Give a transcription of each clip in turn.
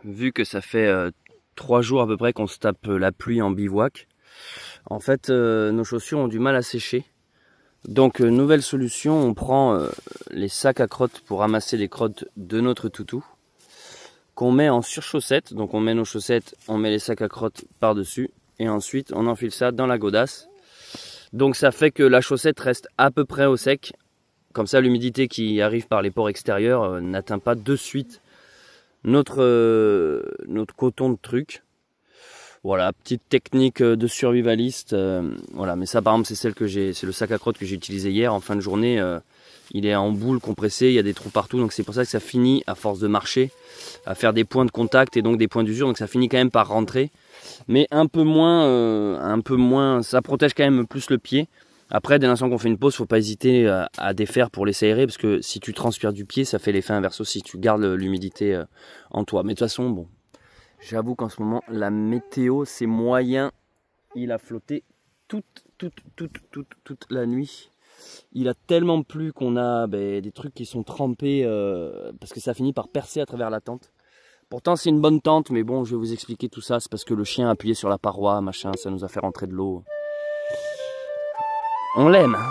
vu que ça fait 3 jours à peu près qu'on se tape la pluie en bivouac. En fait, nos chaussures ont du mal à sécher. Donc, nouvelle solution, on prend les sacs à crottes pour ramasser les crottes de notre toutou, qu'on met en surchaussette. Donc, on met nos chaussettes, on met les sacs à crottes par-dessus, et ensuite, on enfile ça dans la godasse. Donc, ça fait que la chaussette reste à peu près au sec. Comme ça, l'humidité qui arrive par les pores extérieurs n'atteint pas de suite notre coton de truc. Voilà, petite technique de survivaliste. Voilà, mais ça par exemple c'est le sac à crottes que j'ai utilisé hier en fin de journée. Il est en boule compressé, il y a des trous partout, donc c'est pour ça que ça finit à force de marcher à faire des points de contact et donc des points d'usure, donc ça finit quand même par rentrer, mais un peu moins, ça protège quand même plus le pied. Après, dès l'instant qu'on fait une pause, faut pas hésiter à défaire pour laisser aérer, parce que si tu transpires du pied, ça fait l'effet inverse aussi, tu gardes l'humidité en toi. Mais de toute façon, bon. J'avoue qu'en ce moment, la météo, c'est moyen. Il a flotté toute la nuit. Il a tellement plu qu'on a des trucs qui sont trempés parce que ça finit par percer à travers la tente. Pourtant, c'est une bonne tente, mais bon, je vais vous expliquer tout ça. C'est parce que le chien a appuyé sur la paroi, machin, ça nous a fait rentrer de l'eau. On l'aime, hein.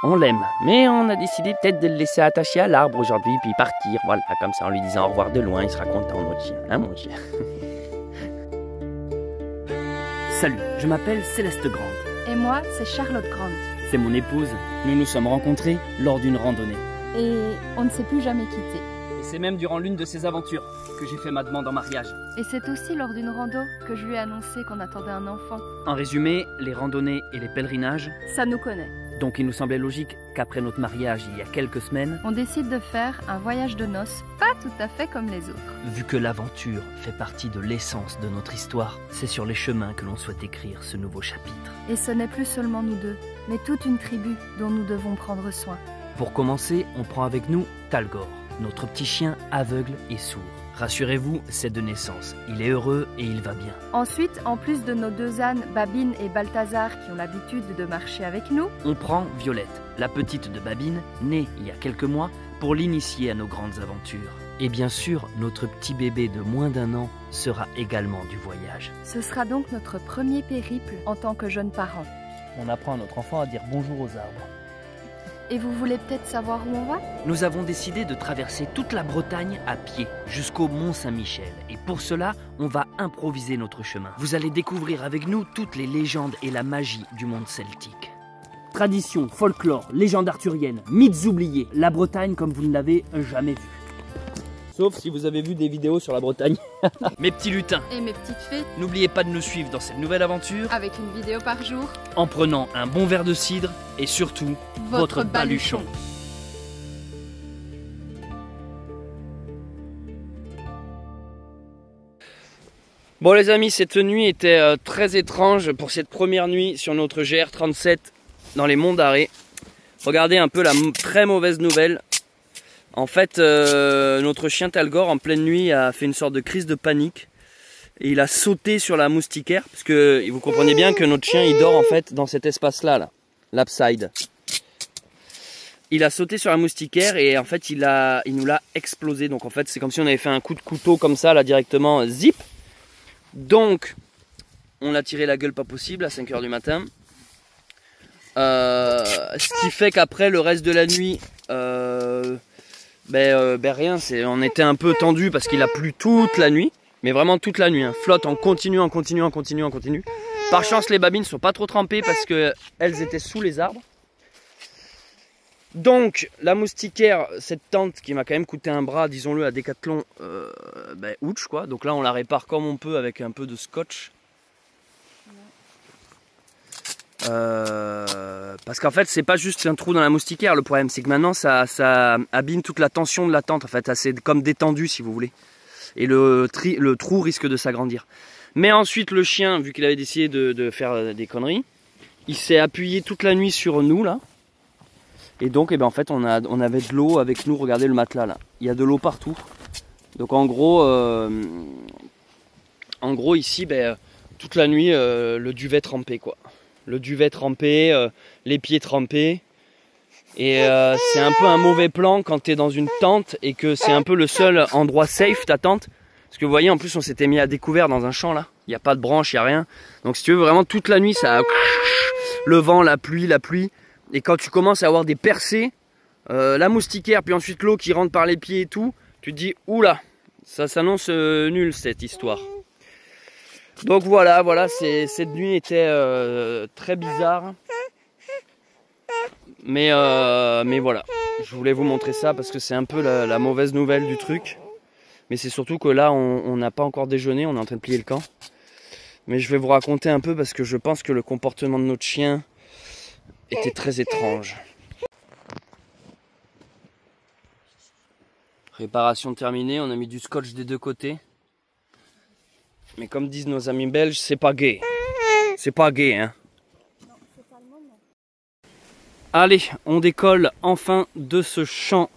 On l'aime, mais on a décidé peut-être de le laisser attaché à l'arbre aujourd'hui, puis partir, voilà, comme ça, en lui disant au revoir de loin, il sera content, notre chien, hein mon chien. Salut, je m'appelle Céleste Grande. Et moi, c'est Charlotte Grande. C'est mon épouse. Nous nous sommes rencontrés lors d'une randonnée. Et on ne s'est plus jamais quittés. Et c'est même durant l'une de ces aventures que j'ai fait ma demande en mariage. Et c'est aussi lors d'une rando que je lui ai annoncé qu'on attendait un enfant. En résumé, les randonnées et les pèlerinages, ça nous connaît. Donc il nous semblait logique qu'après notre mariage il y a quelques semaines, on décide de faire un voyage de noces, pas tout à fait comme les autres. Vu que l'aventure fait partie de l'essence de notre histoire, c'est sur les chemins que l'on souhaite écrire ce nouveau chapitre. Et ce n'est plus seulement nous deux, mais toute une tribu dont nous devons prendre soin. Pour commencer, on prend avec nous Talgor, notre petit chien aveugle et sourd. Rassurez-vous, c'est de naissance. Il est heureux et il va bien. Ensuite, en plus de nos deux ânes, Babine et Balthazar, qui ont l'habitude de marcher avec nous, on prend Violette, la petite de Babine, née il y a quelques mois, pour l'initier à nos grandes aventures. Et bien sûr, notre petit bébé de moins d'1 an sera également du voyage. Ce sera donc notre premier périple en tant que jeunes parents. On apprend à notre enfant à dire bonjour aux arbres. Et vous voulez peut-être savoir où on va? Nous avons décidé de traverser toute la Bretagne à pied, jusqu'au Mont Saint-Michel. Et pour cela, on va improviser notre chemin. Vous allez découvrir avec nous toutes les légendes et la magie du monde celtique. Tradition, folklore, légendes arthuriennes, mythes oubliés, la Bretagne comme vous ne l'avez jamais vue. Sauf si vous avez vu des vidéos sur la Bretagne. Mes petits lutins. Et mes petites fées. N'oubliez pas de nous suivre dans cette nouvelle aventure. Avec une vidéo par jour. En prenant un bon verre de cidre et surtout, votre baluchon. Bon les amis, cette nuit était très étrange pour cette première nuit sur notre GR37 dans les monts d'Arrée. Regardez un peu la très mauvaise nouvelle. En fait, notre chien Talgor, en pleine nuit, a fait une sorte de crise de panique. Et il a sauté sur la moustiquaire. Parce que vous comprenez bien que notre chien, il dort en fait dans cet espace-là, l'upside. Il a sauté sur la moustiquaire et en fait, il nous l'a explosé. Donc en fait, c'est comme si on avait fait un coup de couteau comme ça, là, directement, zip. Donc, on l'a tiré la gueule pas possible à 5 h du matin. Ce qui fait qu'après, le reste de la nuit... rien, on était un peu tendu parce qu'il a plu toute la nuit, mais vraiment toute la nuit, hein. Flotte en continu. Par chance, les babines ne sont pas trop trempées parce qu'elles étaient sous les arbres. Donc, la moustiquaire, cette tente qui m'a quand même coûté un bras, disons-le, à Decathlon, ouch quoi. Donc là, on la répare comme on peut avec un peu de scotch. Parce qu'en fait c'est pas juste un trou dans la moustiquaire, le problème c'est que maintenant ça abîme toute la tension de la tente, en fait c'est comme détendu si vous voulez, et le trou risque de s'agrandir. Mais ensuite le chien, vu qu'il avait décidé de faire des conneries, il s'est appuyé toute la nuit sur nous là, et donc en fait on avait de l'eau avec nous. Regardez le matelas là, il y a de l'eau partout. Donc en gros ici toute la nuit le duvet trempé quoi. Le duvet trempé, les pieds trempés. Et c'est un peu un mauvais plan quand tu es dans une tente et que c'est un peu le seul endroit safe ta tente. Parce que vous voyez, en plus on s'était mis à découvert dans un champ là. Il n'y a pas de branches, il n'y a rien. Donc si tu veux, vraiment toute la nuit, ça a... le vent, la pluie. Et quand tu commences à avoir des percées, la moustiquaire, puis ensuite l'eau qui rentre par les pieds et tout, tu te dis, oula, ça s'annonce nul cette histoire. Donc voilà, cette nuit était très bizarre. Mais voilà, je voulais vous montrer ça parce que c'est un peu la mauvaise nouvelle du truc. Mais c'est surtout que là, on n'a pas encore déjeuné, on est en train de plier le camp. Mais je vais vous raconter un peu parce que je pense que le comportement de notre chien était très étrange. Réparation terminée, on a mis du scotch des deux côtés. Mais comme disent nos amis belges, c'est pas gay. C'est pas gay, hein. Non, c'est pas le moment. Allez, on décolle enfin de ce champ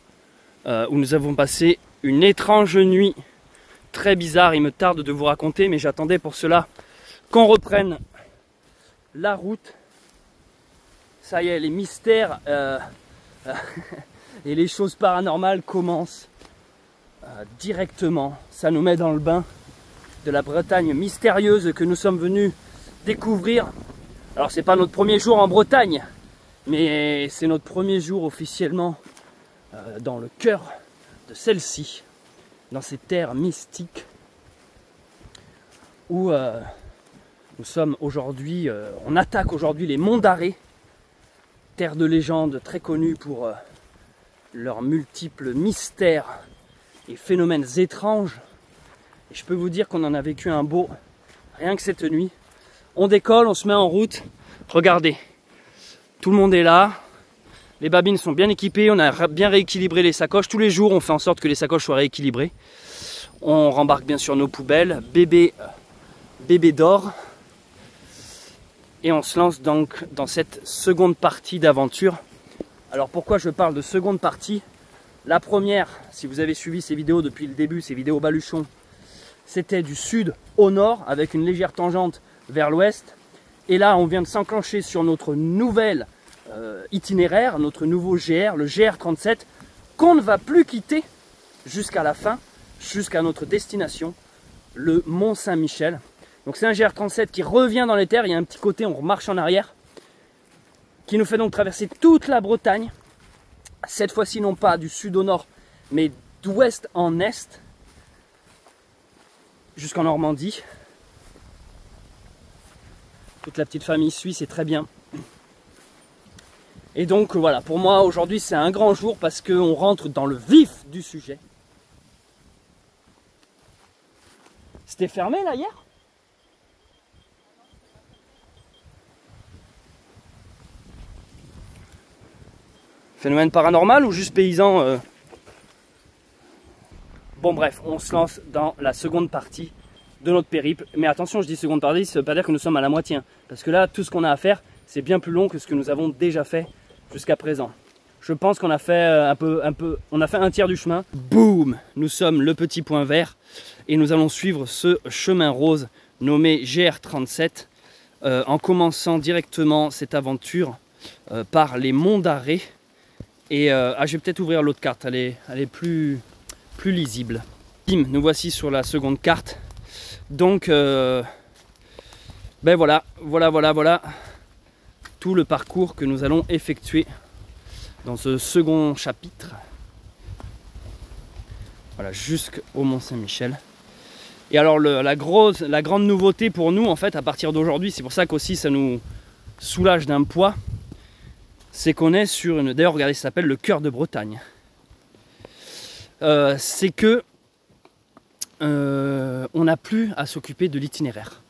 où nous avons passé une étrange nuit. Très bizarre, il me tarde de vous raconter, mais j'attendais pour cela qu'on reprenne la route. Ça y est, les mystères et les choses paranormales commencent directement. Ça nous met dans le bain de la Bretagne mystérieuse que nous sommes venus découvrir. Alors c'est pas notre premier jour en Bretagne, mais c'est notre premier jour officiellement dans le cœur de celle-ci, dans ces terres mystiques où nous sommes aujourd'hui, on attaque aujourd'hui les monts d'Arrée, terre de légende très connue pour leurs multiples mystères et phénomènes étranges. Et je peux vous dire qu'on en a vécu un beau, rien que cette nuit. On décolle, on se met en route. Regardez, tout le monde est là. Les babines sont bien équipées, on a bien rééquilibré les sacoches. Tous les jours, on fait en sorte que les sacoches soient rééquilibrées. On rembarque bien sûr nos poubelles, bébé d'or. Et on se lance donc dans cette seconde partie d'aventure. Alors pourquoi je parle de seconde partie? La première, si vous avez suivi ces vidéos depuis le début, ces vidéos baluchons, c'était du sud au nord avec une légère tangente vers l'ouest. Et là, on vient de s'enclencher sur notre nouvel itinéraire, notre nouveau GR, le GR37, qu'on ne va plus quitter jusqu'à la fin, jusqu'à notre destination, le Mont Saint-Michel. Donc c'est un GR37 qui revient dans les terres, il y a un petit côté, on remarche en arrière, qui nous fait donc traverser toute la Bretagne, cette fois-ci non pas du sud au nord, mais d'ouest en est, jusqu'en Normandie. Toute la petite famille suit, c'est très bien. Et donc voilà, pour moi aujourd'hui c'est un grand jour parce qu'on rentre dans le vif du sujet. C'était fermé là hier ? Phénomène paranormal ou juste paysan Bon bref, on se lance dans la seconde partie de notre périple. Mais attention, je dis seconde partie, ça ne veut pas dire que nous sommes à la moitié. Parce que là, tout ce qu'on a à faire, c'est bien plus long que ce que nous avons déjà fait jusqu'à présent. Je pense qu'on a fait on a fait un tiers du chemin. Boum! Nous sommes le petit point vert et nous allons suivre ce chemin rose nommé GR37 en commençant directement cette aventure par les monts d'Arrée. Et je vais peut-être ouvrir l'autre carte, elle est plus lisible. Bim, nous voici sur la seconde carte. Donc, ben voilà tout le parcours que nous allons effectuer dans ce second chapitre. Voilà, jusqu'au Mont Saint-Michel. Et alors la grande nouveauté pour nous, en fait, à partir d'aujourd'hui, c'est pour ça qu'aussi ça nous soulage d'un poids, c'est qu'on est sur une... D'ailleurs, regardez, ça s'appelle le cœur de Bretagne. C'est que on n'a plus à s'occuper de l'itinéraire.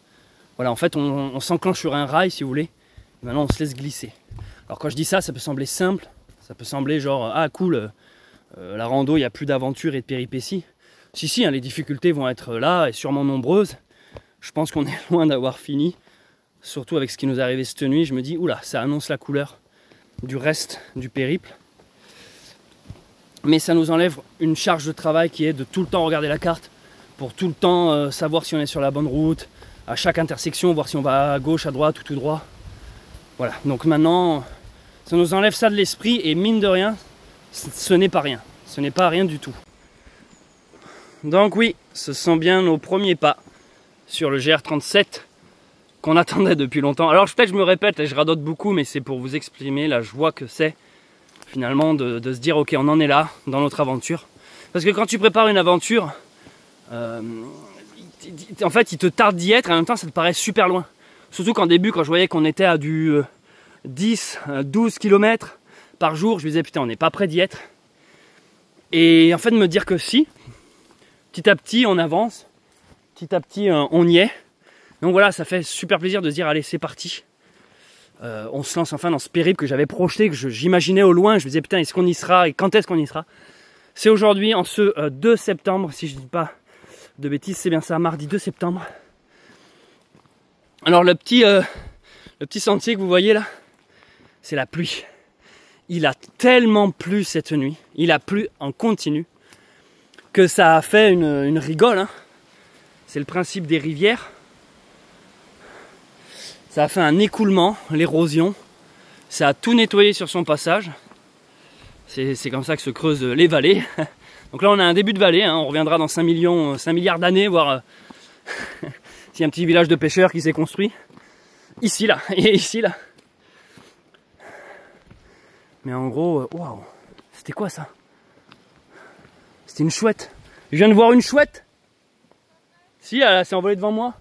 Voilà, en fait, on s'enclenche sur un rail, si vous voulez. Et maintenant, on se laisse glisser. Alors, quand je dis ça, ça peut sembler simple. Ça peut sembler genre, ah cool, la rando, il n'y a plus d'aventure et de péripéties. Si, hein, les difficultés vont être là et sûrement nombreuses. Je pense qu'on est loin d'avoir fini. Surtout avec ce qui nous est arrivé cette nuit, je me dis, oula, ça annonce la couleur du reste du périple. Mais ça nous enlève une charge de travail qui est de tout le temps regarder la carte, pour tout le temps savoir si on est sur la bonne route, à chaque intersection, voir si on va à gauche, à droite ou tout droit. Voilà, donc maintenant, ça nous enlève ça de l'esprit et mine de rien, ce n'est pas rien. Ce n'est pas rien du tout. Donc oui, ce sont bien nos premiers pas sur le GR37 qu'on attendait depuis longtemps. Alors peut-être je me répète et je radote beaucoup, mais c'est pour vous exprimer la joie que c'est finalement de se dire ok, on en est là dans notre aventure. Parce que quand tu prépares une aventure, en fait il te tarde d'y être et en même temps ça te paraît super loin. Surtout qu'en début, quand je voyais qu'on était à du 10, 12 km par jour, je me disais putain on n'est pas près d'y être. Et en fait de me dire que si, petit à petit on avance, petit à petit on y est. Donc voilà, ça fait super plaisir de se dire allez c'est parti. On se lance enfin dans ce périple que j'avais projeté, que j'imaginais au loin. Je me disais putain est-ce qu'on y sera et quand est-ce qu'on y sera. C'est aujourd'hui en ce 2 septembre, si je ne dis pas de bêtises, c'est bien ça, mardi 2 septembre. Alors le petit sentier que vous voyez là, c'est la pluie. Il a tellement plu cette nuit, il a plu en continu, que ça a fait une rigole. Hein. C'est le principe des rivières. Ça a fait un écoulement, l'érosion. Ça a tout nettoyé sur son passage. C'est comme ça que se creusent les vallées. Donc là on a un début de vallée, hein. On reviendra dans 5 milliards d'années, voir s'il y a un petit village de pêcheurs qui s'est construit. Ici là, et ici là. Mais en gros, waouh, c'était quoi ça? C'était une chouette. Je viens de voir une chouette. Si, elle s'est envolée devant moi.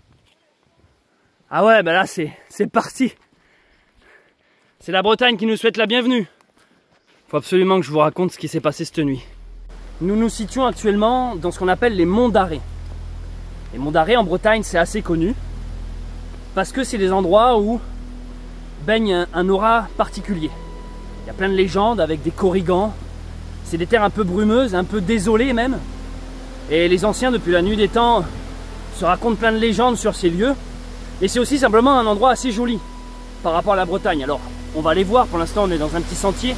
Ah ouais, bah là c'est parti. C'est la Bretagne qui nous souhaite la bienvenue. Faut absolument que je vous raconte ce qui s'est passé cette nuit. Nous nous situons actuellement dans ce qu'on appelle les monts d'Arrée. Les monts d'Arrée en Bretagne, c'est assez connu. Parce que c'est des endroits où baigne un aura particulier. Il y a plein de légendes avec des corrigans. C'est des terres un peu brumeuses, un peu désolées même. Et les anciens, depuis la nuit des temps, se racontent plein de légendes sur ces lieux. Et c'est aussi simplement un endroit assez joli par rapport à la Bretagne. Alors, on va aller voir. Pour l'instant, on est dans un petit sentier.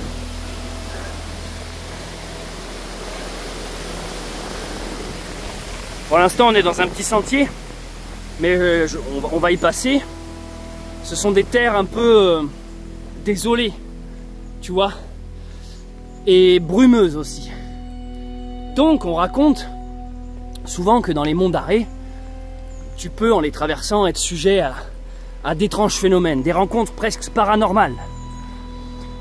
Pour l'instant, on est dans un petit sentier. Mais on va y passer. Ce sont des terres un peu désolées, tu vois, et brumeuses aussi. Donc on raconte souvent que dans les monts d'Arrée, tu peux en les traversant être sujet à d'étranges phénomènes, des rencontres presque paranormales.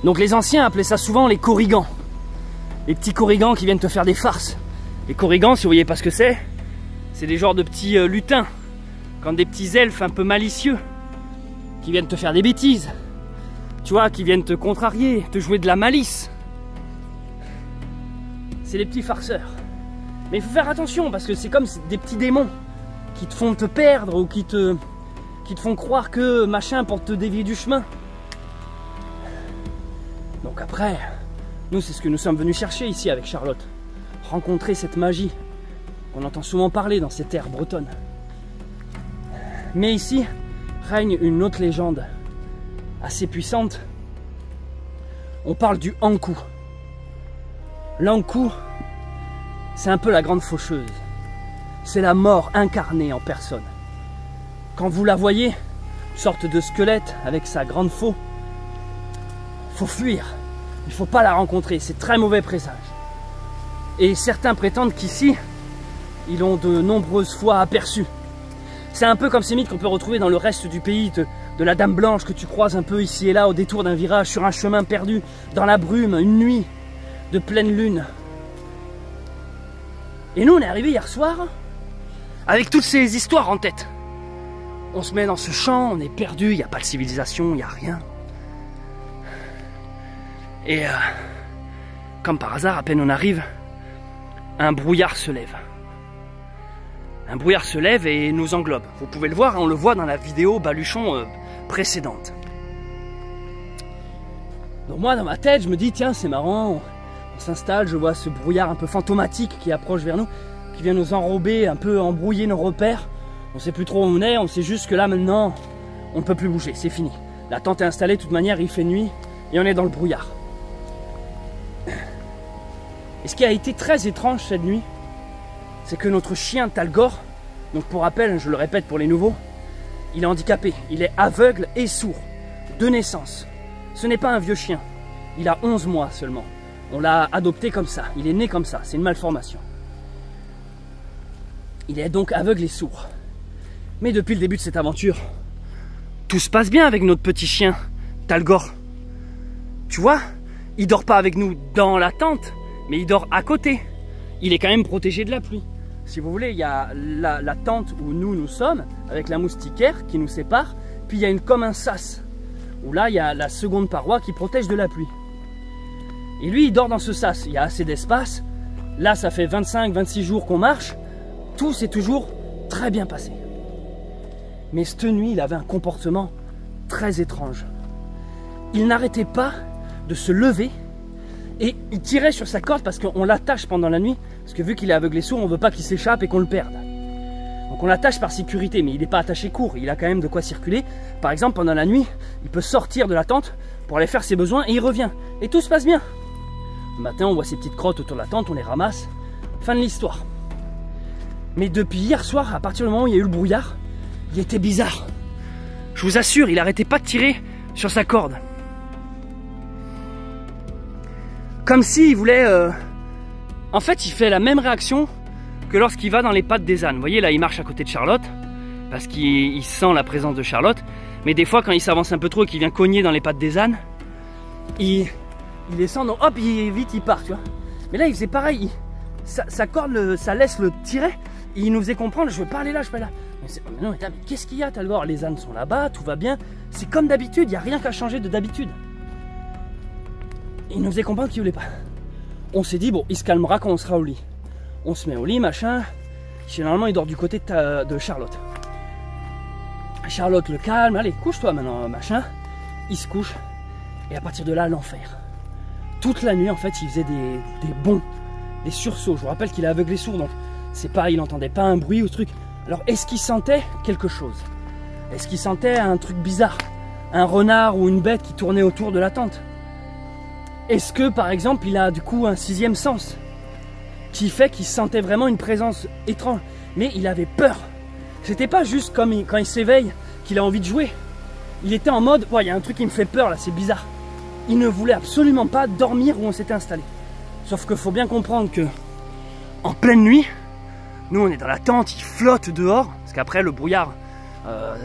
Donc les anciens appelaient ça souvent les corrigans. Les petits corrigans qui viennent te faire des farces. Les corrigans, si vous voyez pas ce que c'est des genres de petits lutins, quand des petits elfes un peu malicieux qui viennent te faire des bêtises, tu vois, qui viennent te contrarier, te jouer de la malice. C'est des petits farceurs. Mais il faut faire attention parce que c'est comme des petits démons qui te font te perdre ou qui te font croire que machin pour te dévier du chemin. Donc après, nous c'est ce que nous sommes venus chercher ici avec Charlotte. Rencontrer cette magie qu'on entend souvent parler dans ces terres bretonnes. Mais ici règne une autre légende assez puissante. On parle du Ankou. L'Ankou, c'est un peu la grande faucheuse. C'est la mort incarnée en personne. Quand vous la voyez, une sorte de squelette avec sa grande faux, faut fuir. Il ne faut pas la rencontrer, c'est très mauvais présage. Et certains prétendent qu'ici, ils l'ont de nombreuses fois aperçu. C'est un peu comme ces mythes qu'on peut retrouver dans le reste du pays, de la Dame Blanche que tu croises un peu ici et là au détour d'un virage, sur un chemin perdu, dans la brume, une nuit de pleine lune. Et nous on est arrivés hier soir avec toutes ces histoires en tête. On se met dans ce champ, on est perdu, il n'y a pas de civilisation, il n'y a rien. Et comme par hasard, à peine on arrive, un brouillard se lève. Un brouillard se lève et nous englobe. Vous pouvez le voir, on le voit dans la vidéo Baluchon précédente. Donc moi, dans ma tête, je me dis, tiens, c'est marrant, on s'installe, je vois ce brouillard un peu fantomatique qui approche vers nous, qui vient nous enrober, un peu embrouiller nos repères. On ne sait plus trop où on est, on sait juste que là, maintenant, on ne peut plus bouger, c'est fini. La tente est installée, de toute manière, il fait nuit, et on est dans le brouillard. Et ce qui a été très étrange cette nuit, c'est que notre chien Talgor, donc pour rappel, je le répète pour les nouveaux, il est handicapé, il est aveugle et sourd, de naissance. Ce n'est pas un vieux chien, il a 11 mois seulement. On l'a adopté comme ça, il est né comme ça, c'est une malformation. Il est donc aveugle et sourd. Mais depuis le début de cette aventure, tout se passe bien avec notre petit chien, Talgor. Tu vois, il dort pas avec nous dans la tente, mais il dort à côté. Il est quand même protégé de la pluie. Si vous voulez, il y a la tente où nous sommes, avec la moustiquaire qui nous sépare, puis il y a comme un sas, où là il y a la seconde paroi qui protège de la pluie. Et lui, il dort dans ce sas, il y a assez d'espace. Là, ça fait 25-26 jours qu'on marche, tout s'est toujours très bien passé. Mais cette nuit, il avait un comportement très étrange. Il n'arrêtait pas de se lever et il tirait sur sa corde parce qu'on l'attache pendant la nuit, parce que vu qu'il est aveugle et sourd, on ne veut pas qu'il s'échappe et qu'on le perde. Donc on l'attache par sécurité, mais il n'est pas attaché court, il a quand même de quoi circuler. Par exemple, pendant la nuit, il peut sortir de la tente pour aller faire ses besoins et il revient. Et tout se passe bien. Le matin, on voit ces petites crottes autour de la tente, on les ramasse. Fin de l'histoire. Mais depuis hier soir, à partir du moment où il y a eu le brouillard, il était bizarre. Je vous assure, il n'arrêtait pas de tirer sur sa corde. Comme s'il voulait... En fait, il fait la même réaction que lorsqu'il va dans les pattes des ânes. Vous voyez, là, il marche à côté de Charlotte, parce qu'il sent la présence de Charlotte. Mais des fois, quand il s'avance un peu trop et qu'il vient cogner dans les pattes des ânes, il descend, donc hop, vite, il part, tu vois. Mais là, il faisait pareil. Sa corde, ça laisse le tirer. Et il nous faisait comprendre, je veux pas aller là, je veux pas aller là. Mais non, mais qu'est-ce qu'il y a, Talgor? Les ânes sont là-bas, tout va bien. C'est comme d'habitude, il n'y a rien qu'à changer de d'habitude. Il nous faisait comprendre qu'il voulait pas. On s'est dit, bon, il se calmera quand on sera au lit. On se met au lit, machin. Généralement, il dort du côté de Charlotte. Charlotte le calme, allez, couche-toi maintenant, machin. Il se couche. Et à partir de là, l'enfer. Toute la nuit, en fait, il faisait des bonds, des sursauts. Je vous rappelle qu'il est aveugle et sourd, donc c'est pareil, il n'entendait pas un bruit ou ce truc. Alors, est-ce qu'il sentait quelque chose? Est-ce qu'il sentait un truc bizarre? Un renard ou une bête qui tournait autour de la tente? Est-ce que, par exemple, il a du coup un sixième sens qui fait qu'il sentait vraiment une présence étrange? Mais il avait peur. C'était pas juste comme quand il s'éveille qu'il a envie de jouer. Il était en mode, ouais, il y a un truc qui me fait peur là, c'est bizarre. Il ne voulait absolument pas dormir où on s'était installé. Sauf qu'il faut bien comprendre que en pleine nuit, nous on est dans la tente, il flotte dehors, parce qu'après le brouillard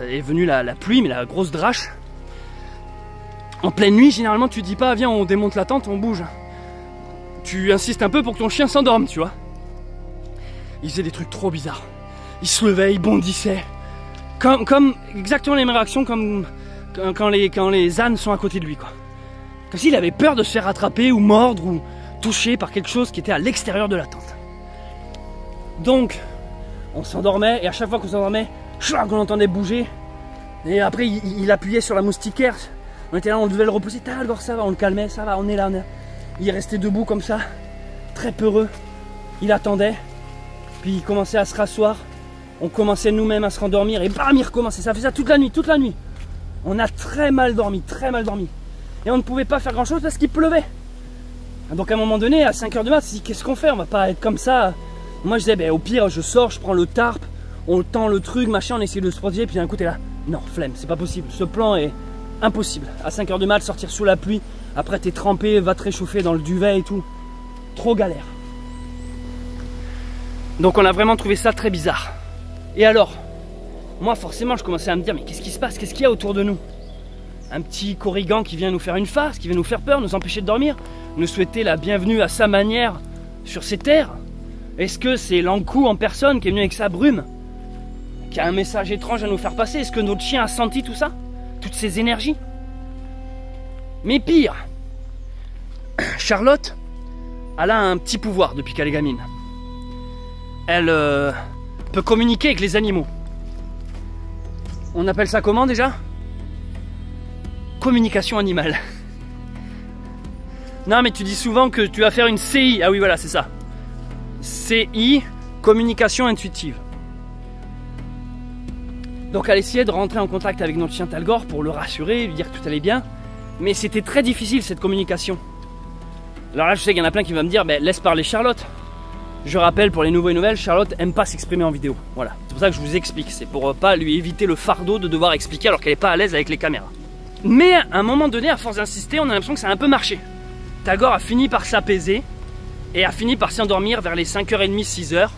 est venu la pluie, mais la grosse drache. En pleine nuit, généralement tu dis pas viens on démonte la tente, on bouge. Tu insistes un peu pour que ton chien s'endorme, tu vois. Il faisait des trucs trop bizarres. Il se levait, il bondissait. Comme exactement les mêmes réactions comme quand les ânes sont à côté de lui, quoi. Comme s'il avait peur de se faire attraper ou mordre ou toucher par quelque chose qui était à l'extérieur de la tente. Donc, on s'endormait et à chaque fois qu'on s'endormait, on entendait bouger. Et après, il appuyait sur la moustiquaire. On était là, on devait le repousser. Talgor, ça va, on le calmait, ça va, on est là, on est là. Il restait debout comme ça, très peureux. Il attendait. Puis il commençait à se rasseoir. On commençait nous-mêmes à se rendormir et bam, il recommençait. Ça fait ça toute la nuit, toute la nuit. On a très mal dormi, très mal dormi. Et on ne pouvait pas faire grand-chose parce qu'il pleuvait. Donc à un moment donné, à 5 h du mat, on s'est dit qu'est-ce qu'on fait? On va pas être comme ça. Moi je disais, ben, au pire, je sors, je prends le tarp, on tend le truc, machin, on essaie de se protéger. Puis d'un coup, t'es là. Non, flemme, c'est pas possible. Ce plan est impossible. À 5 h du mat, sortir sous la pluie. Après, t'es trempé, va te réchauffer dans le duvet et tout. Trop galère. Donc on a vraiment trouvé ça très bizarre. Et alors, moi forcément je commençais à me dire mais qu'est-ce qui se passe? Qu'est-ce qu'il y a autour de nous? Un petit corrigan qui vient nous faire une farce, qui vient nous faire peur, nous empêcher de dormir, nous souhaiter la bienvenue à sa manière sur ces terres? Est-ce que c'est l'Ankou en personne qui est venu avec sa brume, qui a un message étrange à nous faire passer? Est-ce que notre chien a senti tout ça? Toutes ces énergies? Mais pire, Charlotte, elle a un petit pouvoir depuis qu'elle est gamine. Elle peut communiquer avec les animaux. On appelle ça comment déjà? Communication animale. Non mais tu dis souvent que tu vas faire une CI. Ah oui voilà c'est ça. CI, communication intuitive. Donc elle essayait de rentrer en contact avec notre chien Talgor pour le rassurer, lui dire que tout allait bien. Mais c'était très difficile cette communication. Alors là je sais qu'il y en a plein qui vont me dire ben, laisse parler Charlotte. Je rappelle pour les nouveaux et nouvelles, Charlotte aime pas s'exprimer en vidéo. Voilà, c'est pour ça que je vous explique. C'est pour pas lui éviter le fardeau de devoir expliquer alors qu'elle n'est pas à l'aise avec les caméras. Mais à un moment donné, à force d'insister, on a l'impression que ça a un peu marché. Talgor a fini par s'apaiser et a fini par s'endormir vers les 5 h 30, 6 h.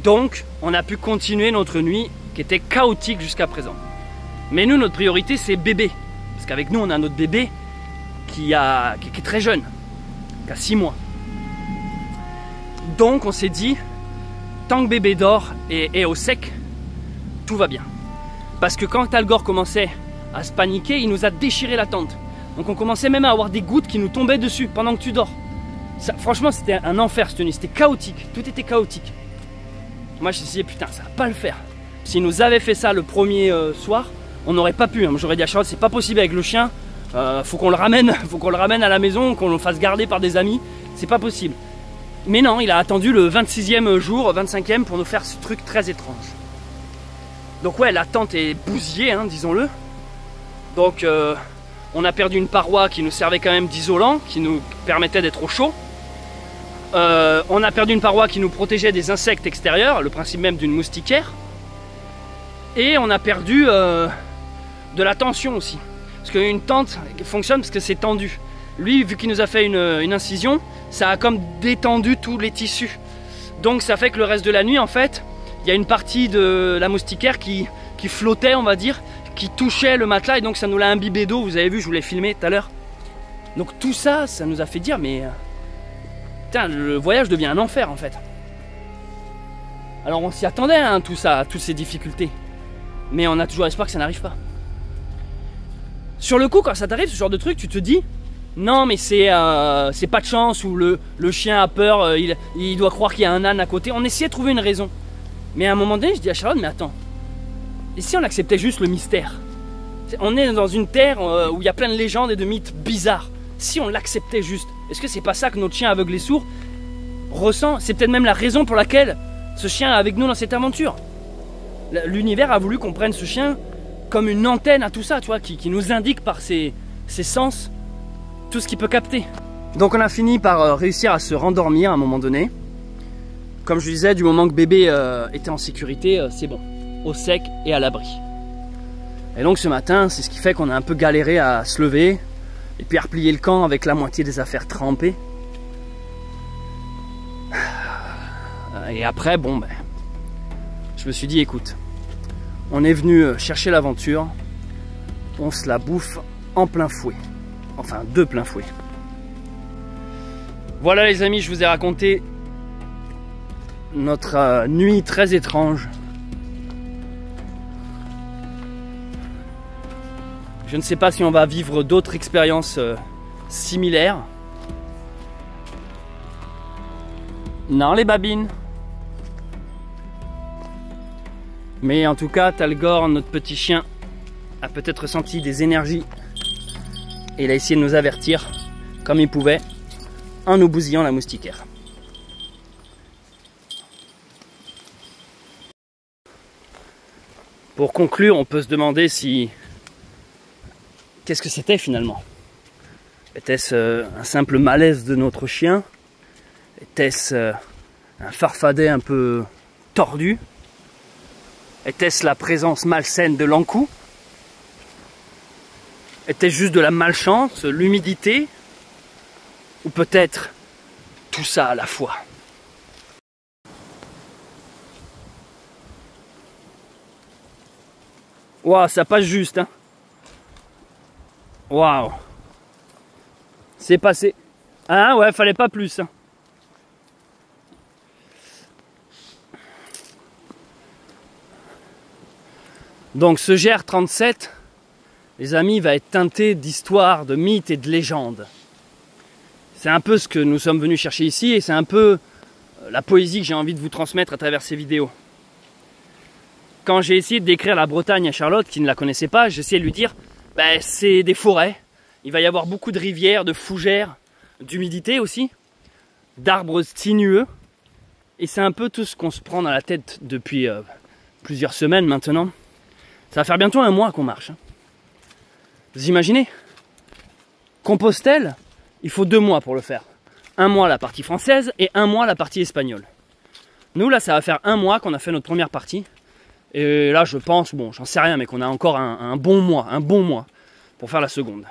Donc, on a pu continuer notre nuit qui était chaotique jusqu'à présent. Mais nous, notre priorité, c'est bébé. Parce qu'avec nous, on a notre bébé qui est très jeune, qui a 6 mois. Donc, on s'est dit, tant que bébé dort et est au sec, tout va bien. Parce que quand Talgor commençait à se paniquer, il nous a déchiré la tente. Donc on commençait même à avoir des gouttes qui nous tombaient dessus pendant que tu dors. Ça, franchement, c'était un enfer cette nuit, c'était chaotique, tout était chaotique. Moi je me suis dit, putain, ça va pas le faire. S'il nous avait fait ça le premier soir, on n'aurait pas pu. J'aurais dit à Charlotte, c'est pas possible avec le chien, faut qu'on le ramène à la maison, qu'on le fasse garder par des amis, c'est pas possible. Mais non, il a attendu le 26e jour, 25e pour nous faire ce truc très étrange. Donc ouais, la tente est bousillée, hein, disons-le. Donc on a perdu une paroi qui nous servait quand même d'isolant, qui nous permettait d'être au chaud. On a perdu une paroi qui nous protégeait des insectes extérieurs, le principe même d'une moustiquaire. Et on a perdu de la tension aussi. Parce qu'une tente fonctionne parce que c'est tendu. Lui, vu qu'il nous a fait une incision, ça a comme détendu tous les tissus. Donc ça fait que le reste de la nuit, en fait, il y a une partie de la moustiquaire qui flottait, on va dire, qui touchait le matelas et donc ça nous l'a imbibé d'eau. Vous avez vu, je vous l'ai filmé tout à l'heure. Donc tout ça, ça nous a fait dire, mais putain, le voyage devient un enfer en fait. Alors on s'y attendait, hein, tout ça, à toutes ces difficultés. Mais on a toujours espoir que ça n'arrive pas. Sur le coup, quand ça t'arrive, ce genre de truc, tu te dis, non mais c'est pas de chance, ou le chien a peur, il doit croire qu'il y a un âne à côté. On essayait de trouver une raison. Mais à un moment donné, je dis à Charlotte, mais attends, et si on acceptait juste le mystère? On est dans une terre où il y a plein de légendes et de mythes bizarres. Si on l'acceptait juste, est-ce que c'est pas ça que notre chien aveugle et sourd ressent? C'est peut-être même la raison pour laquelle ce chien est avec nous dans cette aventure. L'univers a voulu qu'on prenne ce chien comme une antenne à tout ça, tu vois, qui nous indique par ses sens tout ce qu'il peut capter. Donc on a fini par réussir à se rendormir à un moment donné. Comme je disais, du moment que bébé était en sécurité, c'est bon, au sec et à l'abri. Et donc ce matin, c'est ce qui fait qu'on a un peu galéré à se lever et puis à replier le camp avec la moitié des affaires trempées. Et après, bon, ben, je me suis dit, écoute, on est venu chercher l'aventure, on se la bouffe en plein fouet. Enfin, de plein fouet. Voilà les amis, je vous ai raconté notre nuit très étrange. Je ne sais pas si on va vivre d'autres expériences similaires. Non les babines. Mais en tout cas, Talgor, notre petit chien, a peut-être ressenti des énergies. Et il a essayé de nous avertir, comme il pouvait, en nous bousillant la moustiquaire. Pour conclure, on peut se demander si... Qu'est-ce que c'était finalement? Était-ce un simple malaise de notre chien? Était-ce un farfadet un peu tordu? Était-ce la présence malsaine de l'encou? Était-ce juste de la malchance, l'humidité? Ou peut-être tout ça à la fois? Waouh, ça passe juste, hein. Waouh. C'est passé. Ah ouais, fallait pas plus, hein. Donc ce GR37, les amis, va être teinté d'histoires, de mythes et de légendes. C'est un peu ce que nous sommes venus chercher ici et c'est un peu la poésie que j'ai envie de vous transmettre à travers ces vidéos. Quand j'ai essayé de décrire la Bretagne à Charlotte, qui ne la connaissait pas, j'ai essayé de lui dire ben, c'est des forêts, il va y avoir beaucoup de rivières, de fougères, d'humidité aussi, d'arbres sinueux. Et c'est un peu tout ce qu'on se prend dans la tête depuis plusieurs semaines maintenant. Ça va faire bientôt un mois qu'on marche. Vous imaginez? Compostelle, il faut 2 mois pour le faire. 1 mois la partie française et 1 mois la partie espagnole. Nous là, ça va faire 1 mois qu'on a fait notre première partie. Et là, je pense, bon, j'en sais rien, mais qu'on a encore un bon mois pour faire la seconde.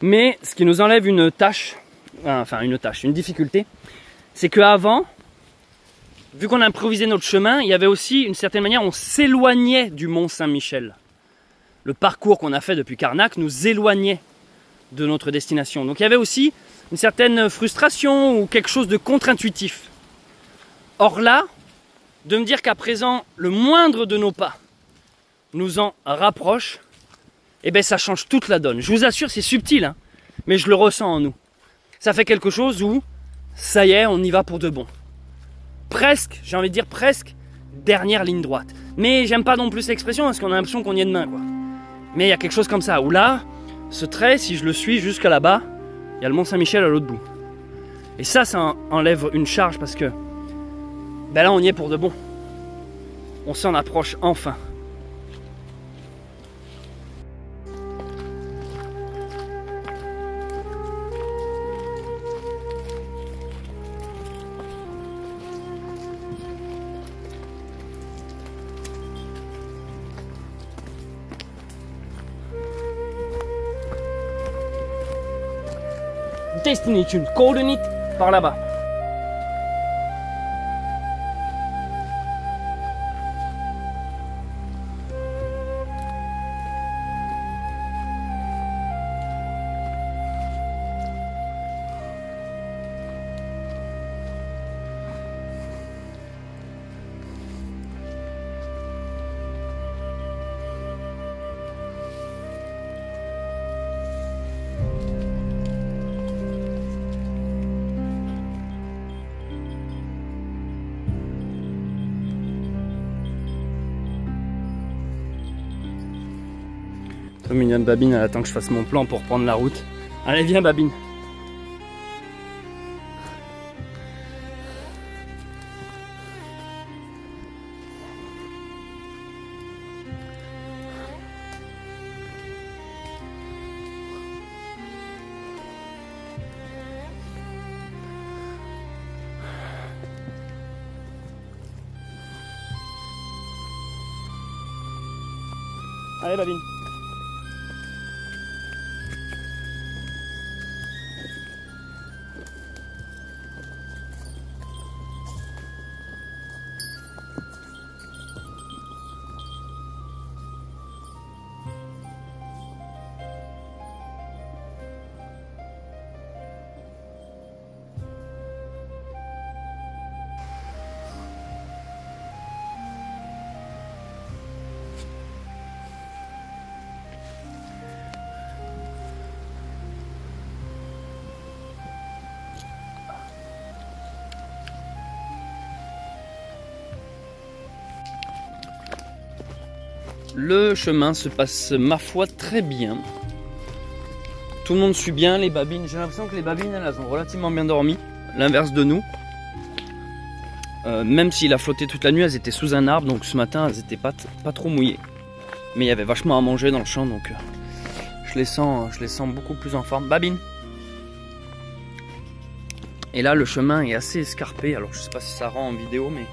Mais ce qui nous enlève une difficulté, c'est qu'avant, vu qu'on a improvisé notre chemin, il y avait aussi une certaine manière, on s'éloignait du Mont Saint-Michel. Le parcours qu'on a fait depuis Carnac nous éloignait de notre destination. Donc il y avait aussi une certaine frustration ou quelque chose de contre-intuitif. Or là, de me dire qu'à présent, le moindre de nos pas nous en rapproche, eh bien ça change toute la donne. Je vous assure, c'est subtil, hein, mais je le ressens en nous. Ça fait quelque chose où, ça y est, on y va pour de bon. Presque, j'ai envie de dire presque, dernière ligne droite. Mais j'aime pas non plus l'expression parce qu'on a l'impression qu'on y est demain, quoi. Mais il y a quelque chose comme ça, où là, ce trait, si je le suis jusqu'à là-bas, il y a le Mont Saint-Michel à l'autre bout. Et ça enlève une charge parce que, ben là on y est pour de bon. On s'en approche enfin. Destiny Tune, coordonnée par là-bas. Trop mignonne Babine, elle attend que je fasse mon plan pour prendre la route. Allez, viens Babine. Allez Babine. Le chemin se passe, ma foi, très bien. Tout le monde suit bien les babines. J'ai l'impression que les babines, elles ont relativement bien dormi. L'inverse de nous. Même s'il a flotté toute la nuit, elles étaient sous un arbre. Donc ce matin, elles n'étaient pas trop mouillées. Mais il y avait vachement à manger dans le champ. Donc je les sens beaucoup plus en forme. Babine. Et là, le chemin est assez escarpé. Alors je sais pas si ça rend en vidéo, mais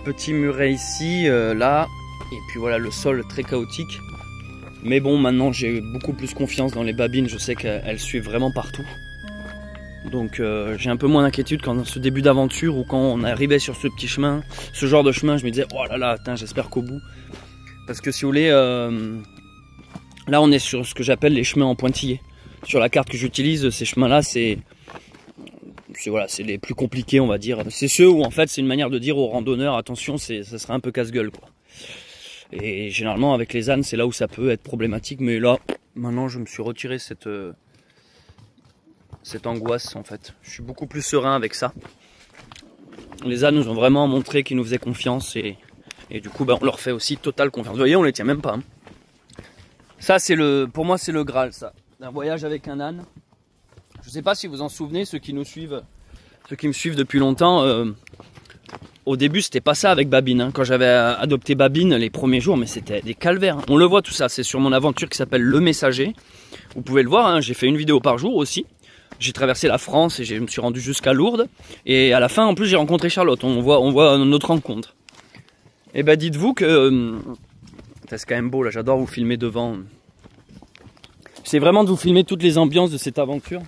petit muret ici, là. Et puis voilà, le sol très chaotique. Mais bon, maintenant j'ai beaucoup plus confiance dans les babines. Je sais qu'elles suivent vraiment partout. Donc j'ai un peu moins d'inquiétude quand dans ce début d'aventure ou quand on arrivait sur ce petit chemin, ce genre de chemin, je me disais oh là là, j'espère qu'au bout. Parce que si vous voulez, là on est sur ce que j'appelle les chemins en pointillés. Sur la carte que j'utilise, ces chemins-là, c'est les plus compliqués, on va dire. C'est ceux où en fait c'est une manière de dire aux randonneurs attention, ça serait un peu casse-gueule quoi. Et généralement avec les ânes c'est là où ça peut être problématique, mais là maintenant je me suis retiré cette angoisse en fait. Je suis beaucoup plus serein avec ça. Les ânes nous ont vraiment montré qu'ils nous faisaient confiance et du coup on leur fait aussi totale confiance. Vous voyez, on les tient même pas. Hein. Ça c'est pour moi c'est le Graal ça. Un voyage avec un âne. Je sais pas si vous en souvenez, ceux qui me suivent depuis longtemps. Au début, c'était pas ça avec Babine. Hein. Quand j'avais adopté Babine, les premiers jours, mais c'était des calvaires. Hein. On le voit tout ça, c'est sur mon aventure qui s'appelle Le Messager. Vous pouvez le voir, hein. J'ai fait une vidéo par jour aussi. J'ai traversé la France et je me suis rendu jusqu'à Lourdes. Et à la fin, en plus, j'ai rencontré Charlotte. On voit notre rencontre. Et ben, dites-vous que... c'est quand même beau, là, j'adore vous filmer devant. J'essaie vraiment de vous filmer toutes les ambiances de cette aventure.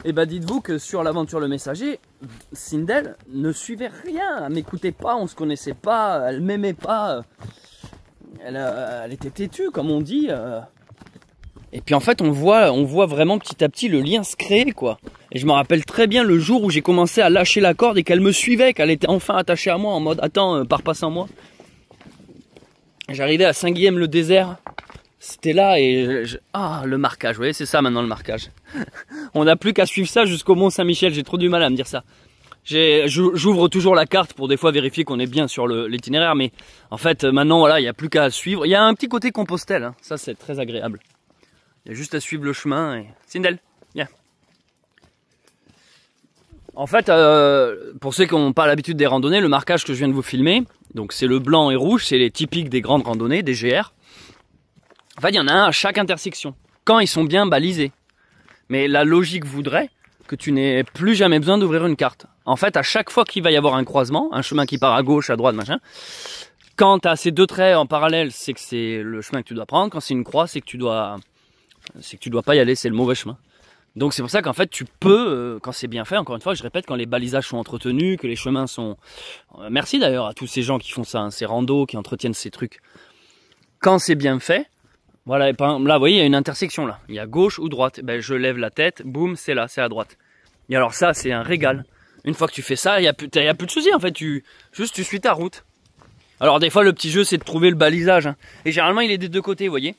Et bah dites-vous que sur l'aventure Le Messager, Sindel ne suivait rien, elle m'écoutait pas, on se connaissait pas, elle m'aimait pas, elle était têtue comme on dit. Et puis en fait on voit vraiment petit à petit le lien se créer quoi. Et je me rappelle très bien le jour où j'ai commencé à lâcher la corde et qu'elle me suivait, qu'elle était enfin attachée à moi en mode attends, pars pas sans moi. J'arrivais à Saint-Guilhem-le-Désert, c'était là et ah le marquage, vous voyez c'est ça maintenant le marquage. On n'a plus qu'à suivre ça jusqu'au Mont Saint-Michel, j'ai trop du mal à me dire ça. J'ouvre toujours la carte pour des fois vérifier qu'on est bien sur l'itinéraire, mais en fait maintenant voilà, il n'y a plus qu'à suivre. Il y a un petit côté Compostelle, hein. Ça c'est très agréable. Il y a juste à suivre le chemin et... Sindel, viens. En fait, pour ceux qui n'ont pas l'habitude des randonnées, le marquage que je viens de vous filmer, donc c'est le blanc et rouge, c'est les typiques des grandes randonnées, des GR. En fait, il y en a un à chaque intersection, quand ils sont bien balisés. Mais la logique voudrait que tu n'aies plus jamais besoin d'ouvrir une carte. En fait, à chaque fois qu'il va y avoir un croisement, un chemin qui part à gauche, à droite, machin, quand tu as ces deux traits en parallèle, c'est que c'est le chemin que tu dois prendre. Quand c'est une croix, c'est que tu dois pas y aller, c'est le mauvais chemin. Donc c'est pour ça qu'en fait tu peux, quand c'est bien fait, encore une fois je répète, quand les balisages sont entretenus, que les chemins sont... Merci d'ailleurs à tous ces gens qui font ça, hein, ces randos, qui entretiennent ces trucs. Quand c'est bien fait, voilà, par exemple, là vous voyez il y a une intersection là, il y a gauche ou droite, ben, je lève la tête, boum, c'est là, c'est à droite. Et alors ça c'est un régal. Une fois que tu fais ça, il n'y a plus de soucis en fait, tu suis ta route. Alors des fois le petit jeu c'est de trouver le balisage, hein. Et généralement il est des deux côtés, vous voyez.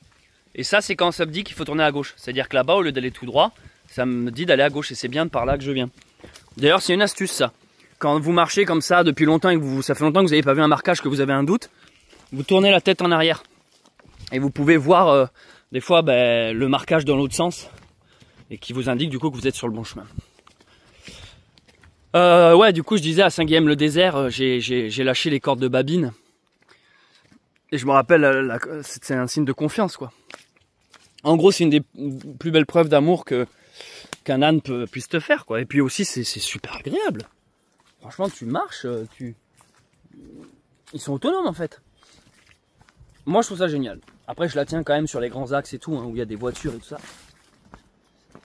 Et ça c'est quand ça me dit qu'il faut tourner à gauche, c'est-à-dire que là-bas au lieu d'aller tout droit, ça me dit d'aller à gauche et c'est bien de par là que je viens. D'ailleurs c'est une astuce ça. Quand vous marchez comme ça depuis longtemps et que ça fait longtemps que vous n'avez pas vu un marquage, que vous avez un doute, vous tournez la tête en arrière. Et vous pouvez voir des fois le marquage dans l'autre sens. Et qui vous indique du coup que vous êtes sur le bon chemin. Ouais du coup je disais à Saint-Guilhem-le-Désert, j'ai lâché les cordes de babine. Et je me rappelle, c'est un signe de confiance quoi. En gros, c'est une des plus belles preuves d'amour qu'un âne puisse te faire, quoi. Et puis aussi, c'est super agréable. Franchement, tu marches, ils sont autonomes, en fait. Moi, je trouve ça génial. Après, je la tiens quand même sur les grands axes et tout, hein, où il y a des voitures et tout ça.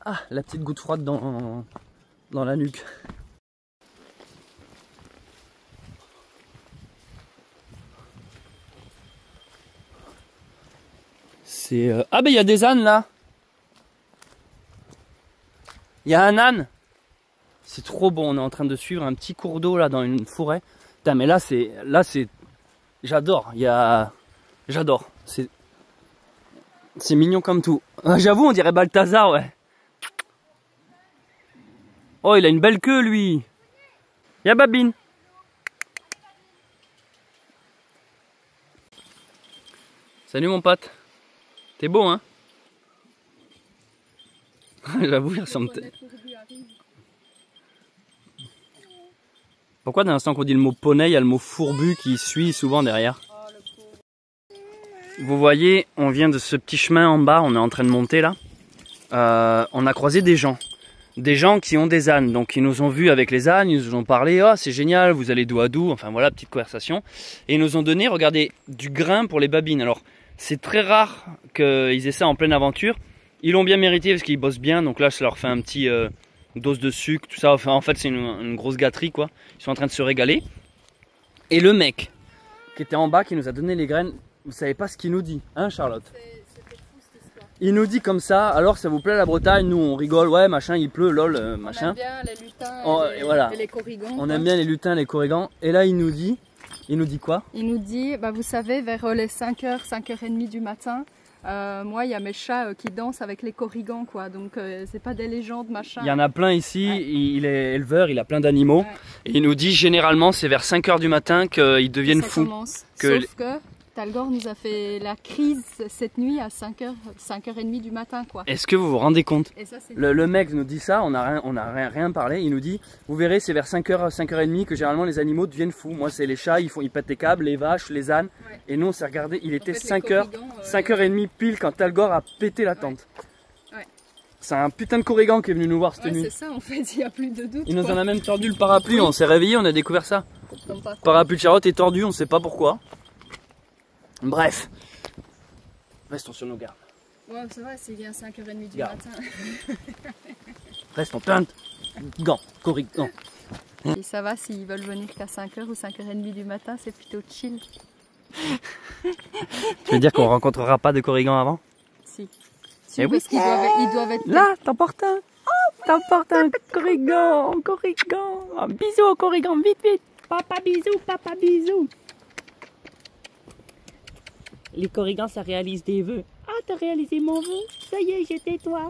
Ah, la petite goutte froide dans la nuque. Ah ben il y a des ânes là. Il y a un âne. C'est trop bon, on est en train de suivre un petit cours d'eau là dans une forêt. Putain mais là c'est j'adore, j'adore. C'est mignon comme tout. J'avoue on dirait Balthazar ouais. Oh il a une belle queue lui. Il y a Babine. Salut mon pote. T'es beau, hein? J'avoue, il ressemble... Pourquoi d'un instant qu'on dit le mot poney, il y a le mot fourbu qui suit souvent derrière? Vous voyez, on vient de ce petit chemin en bas, on est en train de monter là. On a croisé des gens. Des gens qui ont des ânes, donc ils nous ont vus avec les ânes, ils nous ont parlé, oh c'est génial, vous allez d'où à d'où, enfin voilà, petite conversation. Et ils nous ont donné, regardez, du grain pour les babines. Alors, c'est très rare qu'ils aient ça en pleine aventure. Ils l'ont bien mérité parce qu'ils bossent bien. Donc là, ça leur fait un petit dose de sucre, tout ça. Enfin, en fait, c'est une grosse gâterie, quoi. Ils sont en train de se régaler. Et le mec qui était en bas, qui nous a donné les graines, vous savez pas ce qu'il nous dit, hein, Charlotte? C'était fou cette histoire. Il nous dit comme ça, alors ça vous plaît la Bretagne? Nous, on rigole, ouais, machin, il pleut, lol, machin. On aime bien les lutins et voilà. et les corrigans. On aime bien les lutins, les corrigans. Et là, il nous dit quoi? Il nous dit, bah, vous savez, vers les 5h, 5h30 du matin, moi, il y a mes chats qui dansent avec les corrigans, quoi. Donc, c'est pas des légendes, machin. Il y en a plein ici, ouais. Il est éleveur, il a plein d'animaux. Ouais. Et il nous dit, généralement, c'est vers 5h du matin qu'ils deviennent fous. Sauf que Talgor nous a fait la crise cette nuit à 5h30 du matin, quoi. Est-ce que vous vous rendez compte? Et ça, le mec nous dit ça, on n'a rien parlé. Il nous dit, vous verrez, c'est vers 5h, 5h30 que généralement les animaux deviennent fous. Moi, c'est les chats, ils pètent les câbles, les vaches, les ânes. Ouais. Et nous, on s'est regardé, il était 5h30 pile quand Talgor a pété la tente. Ouais. C'est un putain de corrigan qui est venu nous voir cette nuit. C'est ça, en fait, il n'y a plus de doute. Il nous en a même tordu le parapluie, on s'est réveillé, on a découvert ça. Le parapluie de Charlotte est tordu, on ne sait pas pourquoi. Bref, restons sur nos gardes. Ouais, ça va, c'est bien 5h30 du Garde. matin. Reste en teinte. Gants, corrigans. Et ça va, s'ils veulent venir qu'à 5h ou 5h30 du matin, c'est plutôt chill. Tu veux dire qu'on rencontrera pas de corrigans avant? Si. Eh oui. Parce qu'ils doivent être... Là, t'emportes un. Oh, t'emportes un corrigan, corrigan. Un bisou au corrigan, vite, vite. Papa bisou, papa bisou. Les corrigans, ça réalise des vœux. Ah, t'as réalisé mon vœu? Ça y est, j'étais toi.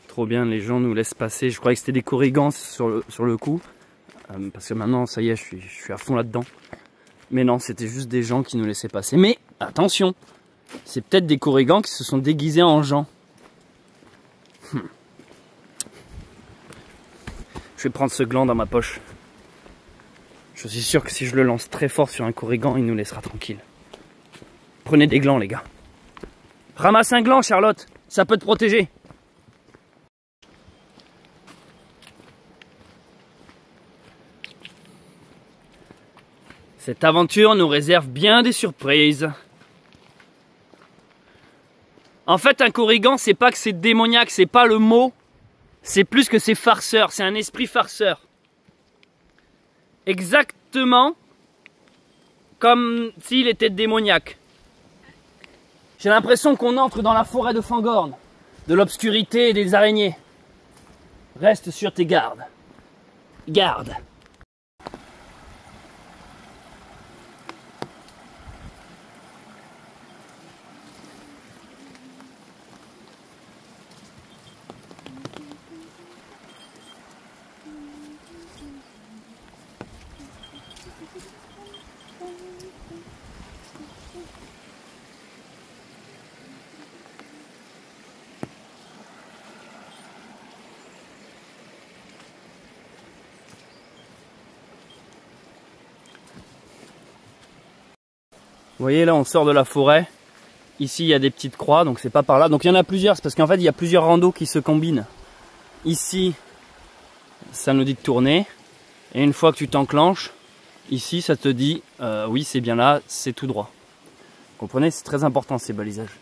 Trop bien, les gens nous laissent passer. Je croyais que c'était des corrigans sur le coup. Parce que maintenant, ça y est, je suis à fond là-dedans. Mais non, c'était juste des gens qui nous laissaient passer. Mais attention, c'est peut-être des corrigans qui se sont déguisés en gens. Je vais prendre ce gland dans ma poche. Je suis sûr que si je le lance très fort sur un corrigan, il nous laissera tranquille. Prenez des glands, les gars. Ramasse un gland, Charlotte. Ça peut te protéger. Cette aventure nous réserve bien des surprises. En fait, un corrigan, c'est pas que c'est démoniaque, c'est pas le mot. C'est plus que c'est farceur, c'est un esprit farceur. Exactement comme s'il était démoniaque. J'ai l'impression qu'on entre dans la forêt de Fangorn, de l'obscurité et des araignées. Reste sur tes gardes. Garde. Vous voyez là on sort de la forêt, ici il y a des petites croix donc c'est pas par là, donc il y en a plusieurs, c'est parce qu'en fait il y a plusieurs randos qui se combinent. Ici ça nous dit de tourner et une fois que tu t'enclenches, ici ça te dit oui c'est bien là, c'est tout droit. Vous comprenez, c'est très important ces balisages.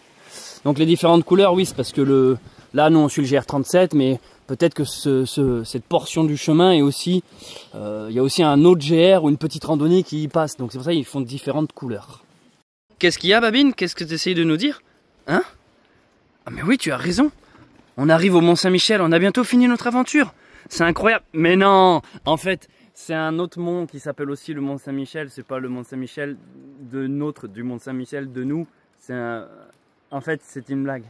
Donc les différentes couleurs, oui c'est parce que là nous on suit le GR37 mais peut-être que cette portion du chemin est aussi, il y a aussi un autre GR ou une petite randonnée qui y passe, donc c'est pour ça qu'ils font différentes couleurs. Qu'est-ce qu'il y a, Babine? Qu'est-ce que tu essayes de nous dire? Hein? Ah mais oui, tu as raison. On arrive au Mont-Saint-Michel, on a bientôt fini notre aventure. C'est incroyable. Mais non, en fait, c'est un autre mont qui s'appelle aussi le Mont-Saint-Michel. C'est pas le Mont-Saint-Michel du Mont-Saint-Michel de nous. En fait, c'est une blague.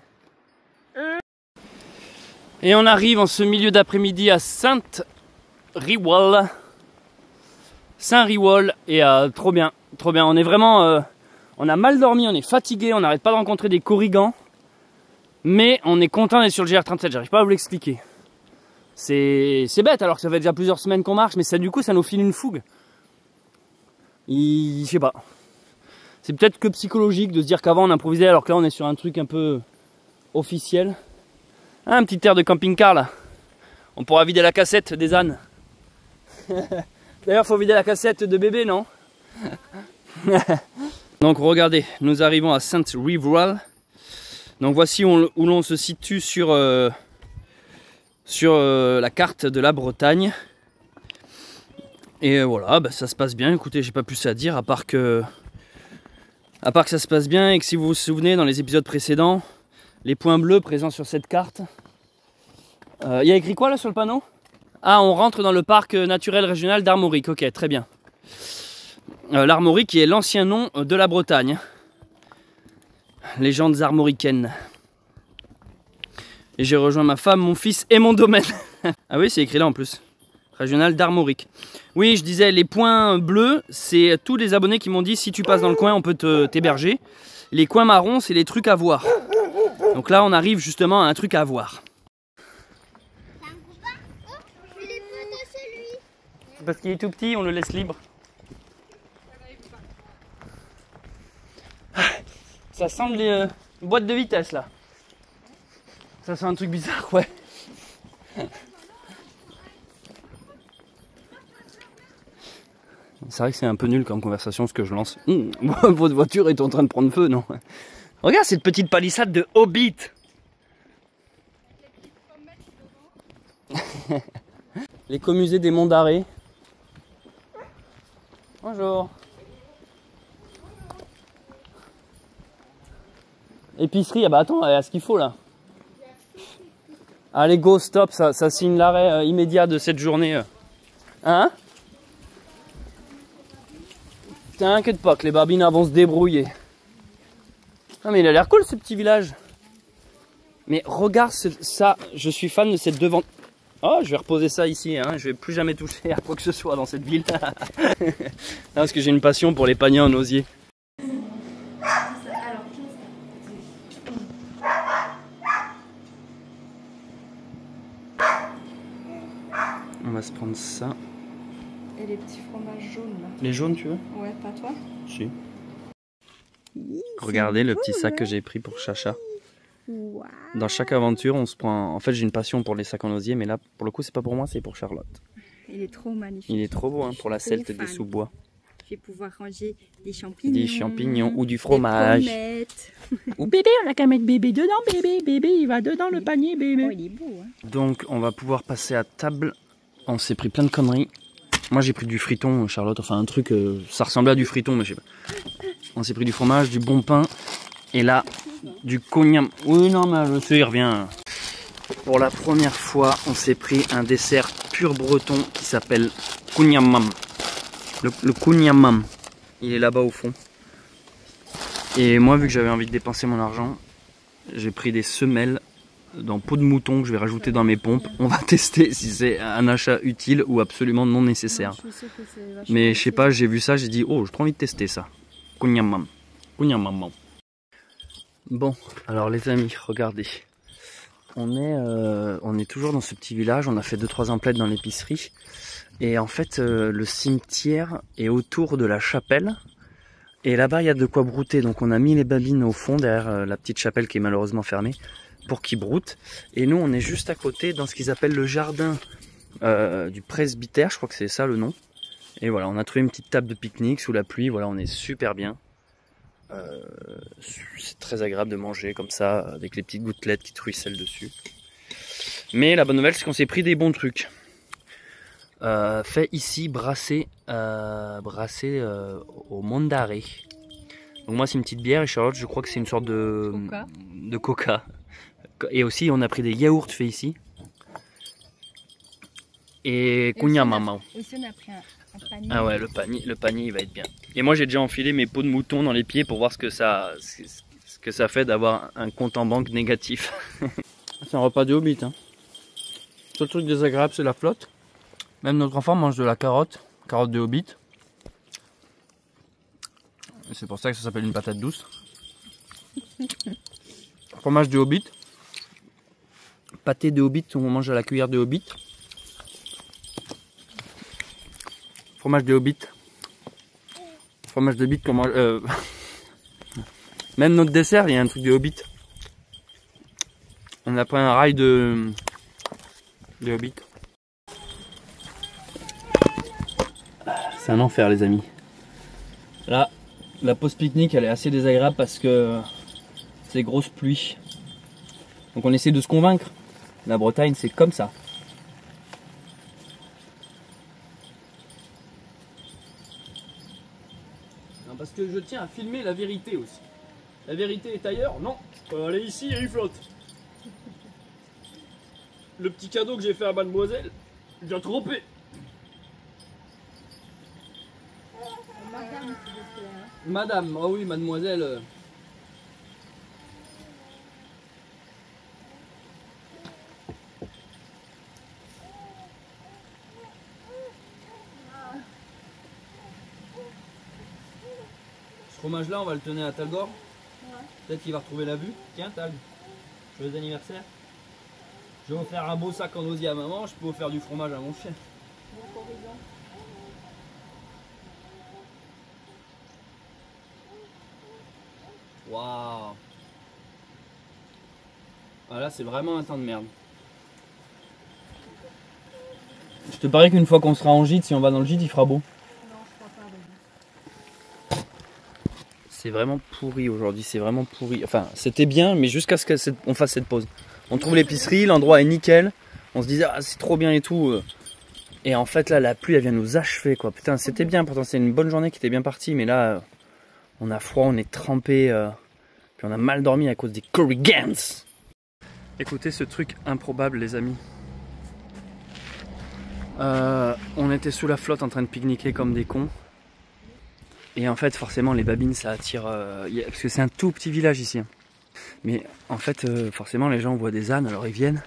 Et on arrive en ce milieu d'après-midi à Saint-Riwal. Saint-Riwal et trop bien, trop bien. On est vraiment... on a mal dormi, on est fatigué, on n'arrête pas de rencontrer des corrigans. Mais on est content d'être sur le GR37, j'arrive pas à vous l'expliquer. C'est bête alors que ça fait déjà plusieurs semaines qu'on marche, mais ça du coup ça nous file une fougue. Je sais pas. C'est peut-être que psychologique de se dire qu'avant on improvisait alors que là on est sur un truc un peu officiel. Ah, un petit air de camping-car là. On pourra vider la cassette des ânes. D'ailleurs faut vider la cassette de bébé, non? Donc regardez, nous arrivons à Saint-Riwal. Donc voici où l'on se situe sur la carte de la Bretagne. Et voilà, bah, ça se passe bien. Écoutez, j'ai pas plus à dire à part que ça se passe bien et que si vous vous souvenez dans les épisodes précédents, les points bleus présents sur cette carte. Il y a écrit quoi là sur le panneau? Ah, on rentre dans le parc naturel régional d'Armorique. Ok, très bien. L'Armorique qui est l'ancien nom de la Bretagne. Légendes armoricaines. Et j'ai rejoint ma femme, mon fils et mon domaine. Ah oui, c'est écrit là en plus. Régional d'Armorique. Oui, je disais, les points bleus, c'est tous les abonnés qui m'ont dit si tu passes dans le coin, on peut t'héberger. Les coins marrons, c'est les trucs à voir. Donc là, on arrive justement à un truc à voir. Parce qu'il est tout petit, on le laisse libre. Ça semble les boîtes de vitesse là. Ça sent un truc bizarre, ouais. c'est vrai que c'est un peu nul comme conversation ce que je lance. Votre voiture est en train de prendre feu, non? Regarde cette petite palissade de Hobbit. L'écomusée des Monts d'Arrée. Bonjour. Épicerie, ah bah attends, il y a ce qu'il faut là. Allez, go, stop, ça signe l'arrêt immédiat de cette journée. Hein? T'inquiète pas que les babines vont se débrouiller. Non mais il a l'air cool ce petit village. Mais regarde ça, je suis fan de cette devant. Oh, je vais reposer ça ici, hein. Je vais plus jamais toucher à quoi que ce soit dans cette ville. Non, parce que j'ai une passion pour les paniers en osier. On va se prendre ça. Et les petits fromages jaunes là. Les jaunes, tu veux? Ouais, pas toi? Si. Regardez le petit sac que j'ai pris pour Chacha. Wow. Dans chaque aventure, on se prend. En fait, j'ai une passion pour les sacs en osier, mais là, pour le coup, c'est pas pour moi, c'est pour Charlotte. Il est trop magnifique. Il est trop beau, hein, pour la celte des sous-bois. Je vais pouvoir ranger des champignons. Des champignons ou du fromage. Ou bébé, on a qu'à mettre bébé dedans, bébé, il va dedans le panier, bébé. Oh, il est beau, hein. Donc, on va pouvoir passer à table. On s'est pris plein de conneries. Moi, j'ai pris du friton, Charlotte, enfin un truc, ça ressemblait à du friton, mais je sais pas. On s'est pris du fromage, du bon pain, et là, du cognam. Oui, non, mais je sais, il revient. Pour la première fois, on s'est pris un dessert pur breton qui s'appelle kougnamam. Le kougnamam, il est là-bas au fond. Et moi, vu que j'avais envie de dépenser mon argent, j'ai pris des semelles dans peau de mouton que je vais rajouter dans mes pompes. On va tester si c'est un achat utile ou absolument non nécessaire. Mais je sais pas, j'ai vu ça, j'ai dit oh, j'ai trop envie de tester ça. Kougnamam. Kougnamam. Bon, alors les amis, regardez. On est toujours dans ce petit village, on a fait 2-3 emplettes dans l'épicerie. Et en fait, le cimetière est autour de la chapelle. Et là-bas, il y a de quoi brouter. Donc on a mis les babines au fond, derrière la petite chapelle qui est malheureusement fermée, pour qu'ils broutent. Et nous, on est juste à côté, dans ce qu'ils appellent le jardin du presbytère. Je crois que c'est ça le nom. Et voilà, on a trouvé une petite table de pique-nique sous la pluie. Voilà, on est super bien. C'est très agréable de manger comme ça, avec les petites gouttelettes qui ruissellent dessus. Mais la bonne nouvelle, c'est qu'on s'est pris des bons trucs. Fait ici, brassé au Monts d'Arrée. Donc moi, c'est une petite bière, et Charlotte, je crois que c'est une sorte de coca. Et aussi, on a pris des yaourts faits ici. Et kougnamam. Aussi, on a pris un panier. Ah ouais, le panier il va être bien. Et moi j'ai déjà enfilé mes peaux de mouton dans les pieds pour voir ce que ça fait d'avoir un compte en banque négatif. C'est un repas de Hobbit. Hein. Le seul truc désagréable c'est la flotte. Même notre enfant mange de la carotte de Hobbit. C'est pour ça que ça s'appelle une patate douce. Fromage de Hobbit. Pâté de Hobbit, on mange à la cuillère de Hobbit. Fromage de Hobbit. Fromage de Hobbit qu'on mange. Même notre dessert, il y a un truc de Hobbit. On a pris un rail de Hobbit. C'est un enfer les amis. Là, la pause pique-nique elle est assez désagréable parce que c'est grosse pluie. Donc on essaie de se convaincre. La Bretagne c'est comme ça. Non, parce que je tiens à filmer la vérité aussi. La vérité est ailleurs? Non. Elle est ici et il flotte. Le petit cadeau que j'ai fait à mademoiselle, il a trompé. Madame, oh oui, mademoiselle. Ce fromage là, on va le tenir à Talgor. Ouais. Peut-être qu'il va retrouver la vue. Tiens, Tal, joyeux anniversaire. Je vais vous faire un beau sac en osier à maman, je peux vous faire du fromage à mon chien. Waouh! Ah là, c'est vraiment un temps de merde. Je te parie qu'une fois qu'on sera en gîte, si on va dans le gîte, il fera beau. Non, je crois pas. C'est vraiment pourri aujourd'hui, c'est vraiment pourri. Enfin, c'était bien, mais jusqu'à ce qu'on fasse cette pause. On trouve l'épicerie, l'endroit est nickel. On se disait, ah, c'est trop bien et tout. Et en fait, là, la pluie, elle vient nous achever, quoi. Putain, c'était bien, pourtant, c'est une bonne journée qui était bien partie. Mais là, on a froid, on est trempé. Puis on a mal dormi à cause des Korrigans. Écoutez ce truc improbable, les amis. On était sous la flotte en train de pique-niquer comme des cons. Et en fait, forcément, les babines, ça attire... parce que c'est un tout petit village ici. Mais en fait, forcément, les gens voient des ânes, alors ils viennent.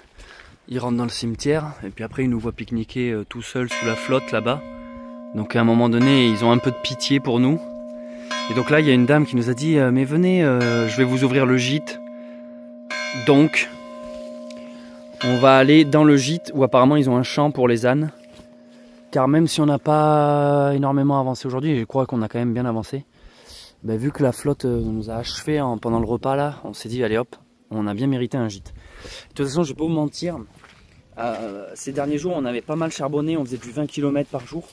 Ils rentrent dans le cimetière. Et puis après, ils nous voient pique-niquer tout seuls sous la flotte, là-bas. Donc à un moment donné, ils ont un peu de pitié pour nous. Et donc là, il y a une dame qui nous a dit « Mais venez, je vais vous ouvrir le gîte. » Donc, on va aller dans le gîte où apparemment, ils ont un champ pour les ânes. Car même si on n'a pas énormément avancé aujourd'hui, je crois qu'on a quand même bien avancé, ben, vu que la flotte nous a achevé pendant le repas là, on s'est dit allez hop, on a bien mérité un gîte. De toute façon, je vais pas vous mentir, ces derniers jours on avait pas mal charbonné, on faisait du 20 km par jour.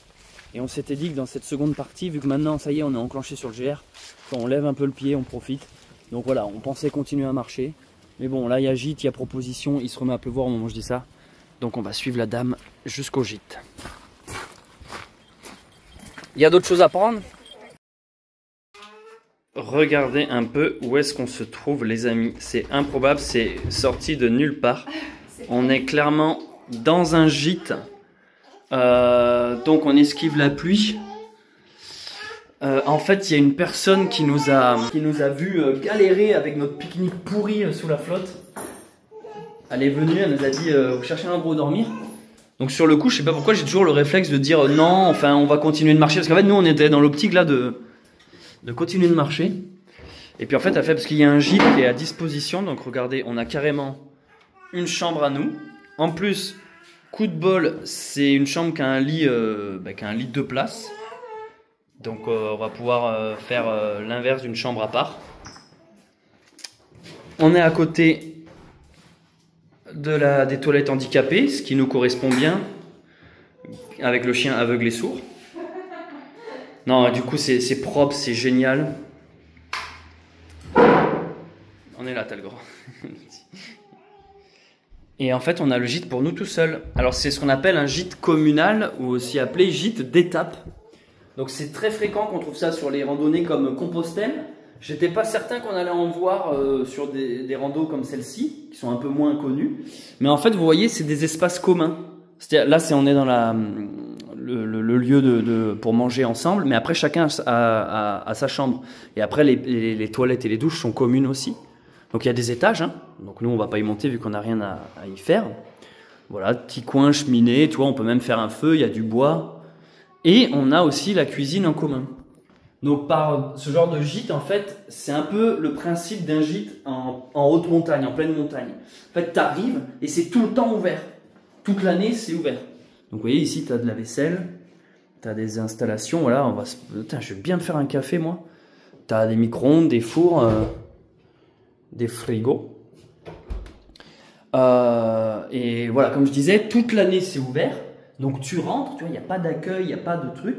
Et on s'était dit que dans cette seconde partie, vu que maintenant ça y est on est enclenché sur le GR, on lève un peu le pied, on profite. Donc voilà, on pensait continuer à marcher. Mais bon, là il y a gîte, il y a proposition, il se remet à pleuvoir au moment où je dis ça. Donc on va suivre la dame jusqu'au gîte. Il y a d'autres choses à prendre? Regardez un peu où est-ce qu'on se trouve, les amis. C'est improbable, c'est sorti de nulle part. On est clairement dans un gîte. Donc on esquive la pluie. En fait, il y a une personne qui nous a vu galérer avec notre pique-nique pourri sous la flotte. Elle est venue, elle nous a dit vous cherchez un endroit où dormir? Donc sur le coup, je sais pas pourquoi j'ai toujours le réflexe de dire non, enfin on va continuer de marcher. Parce qu'en fait nous on était dans l'optique là de continuer de marcher. Et puis en fait elle fait parce qu'il y a un gîte qui est à disposition. Donc regardez, on a carrément une chambre à nous. En plus, coup de bol, c'est une chambre qui a un lit, qui a un lit de 2 places. Donc on va pouvoir faire l'inverse d'une chambre à part. On est à côté des toilettes handicapées, ce qui nous correspond bien avec le chien aveugle et sourd. Non, du coup c'est propre, c'est génial. On est là, t'as le grand. Et en fait on a le gîte pour nous tout seuls. Alors c'est ce qu'on appelle un gîte communal ou aussi appelé gîte d'étape. Donc c'est très fréquent qu'on trouve ça sur les randonnées comme Compostelle. J'étais pas certain qu'on allait en voir sur des randos comme celle-ci, qui sont un peu moins connues. Mais en fait, vous voyez, c'est des espaces communs. C'est-à-dire, là, on est dans le lieu pour manger ensemble, mais après, chacun a sa chambre. Et après, les toilettes et les douches sont communes aussi. Donc il y a des étages, hein. Donc nous, on va pas y monter vu qu'on n'a rien à y faire. Voilà, petit coin, cheminée, tu vois, on peut même faire un feu, il y a du bois. Et on a aussi la cuisine en commun. Donc par ce genre de gîte, en fait, c'est un peu le principe d'un gîte en haute montagne, en pleine montagne. En fait, tu arrives et c'est tout le temps ouvert. Toute l'année, c'est ouvert. Donc vous voyez, ici, tu as de la vaisselle, tu as des installations. Voilà, Putain, je vais bien me faire un café, moi. Tu as des micro-ondes, des fours, des frigos. Et voilà, comme je disais, toute l'année, c'est ouvert. Donc tu rentres, tu vois, il n'y a pas d'accueil, il n'y a pas de truc.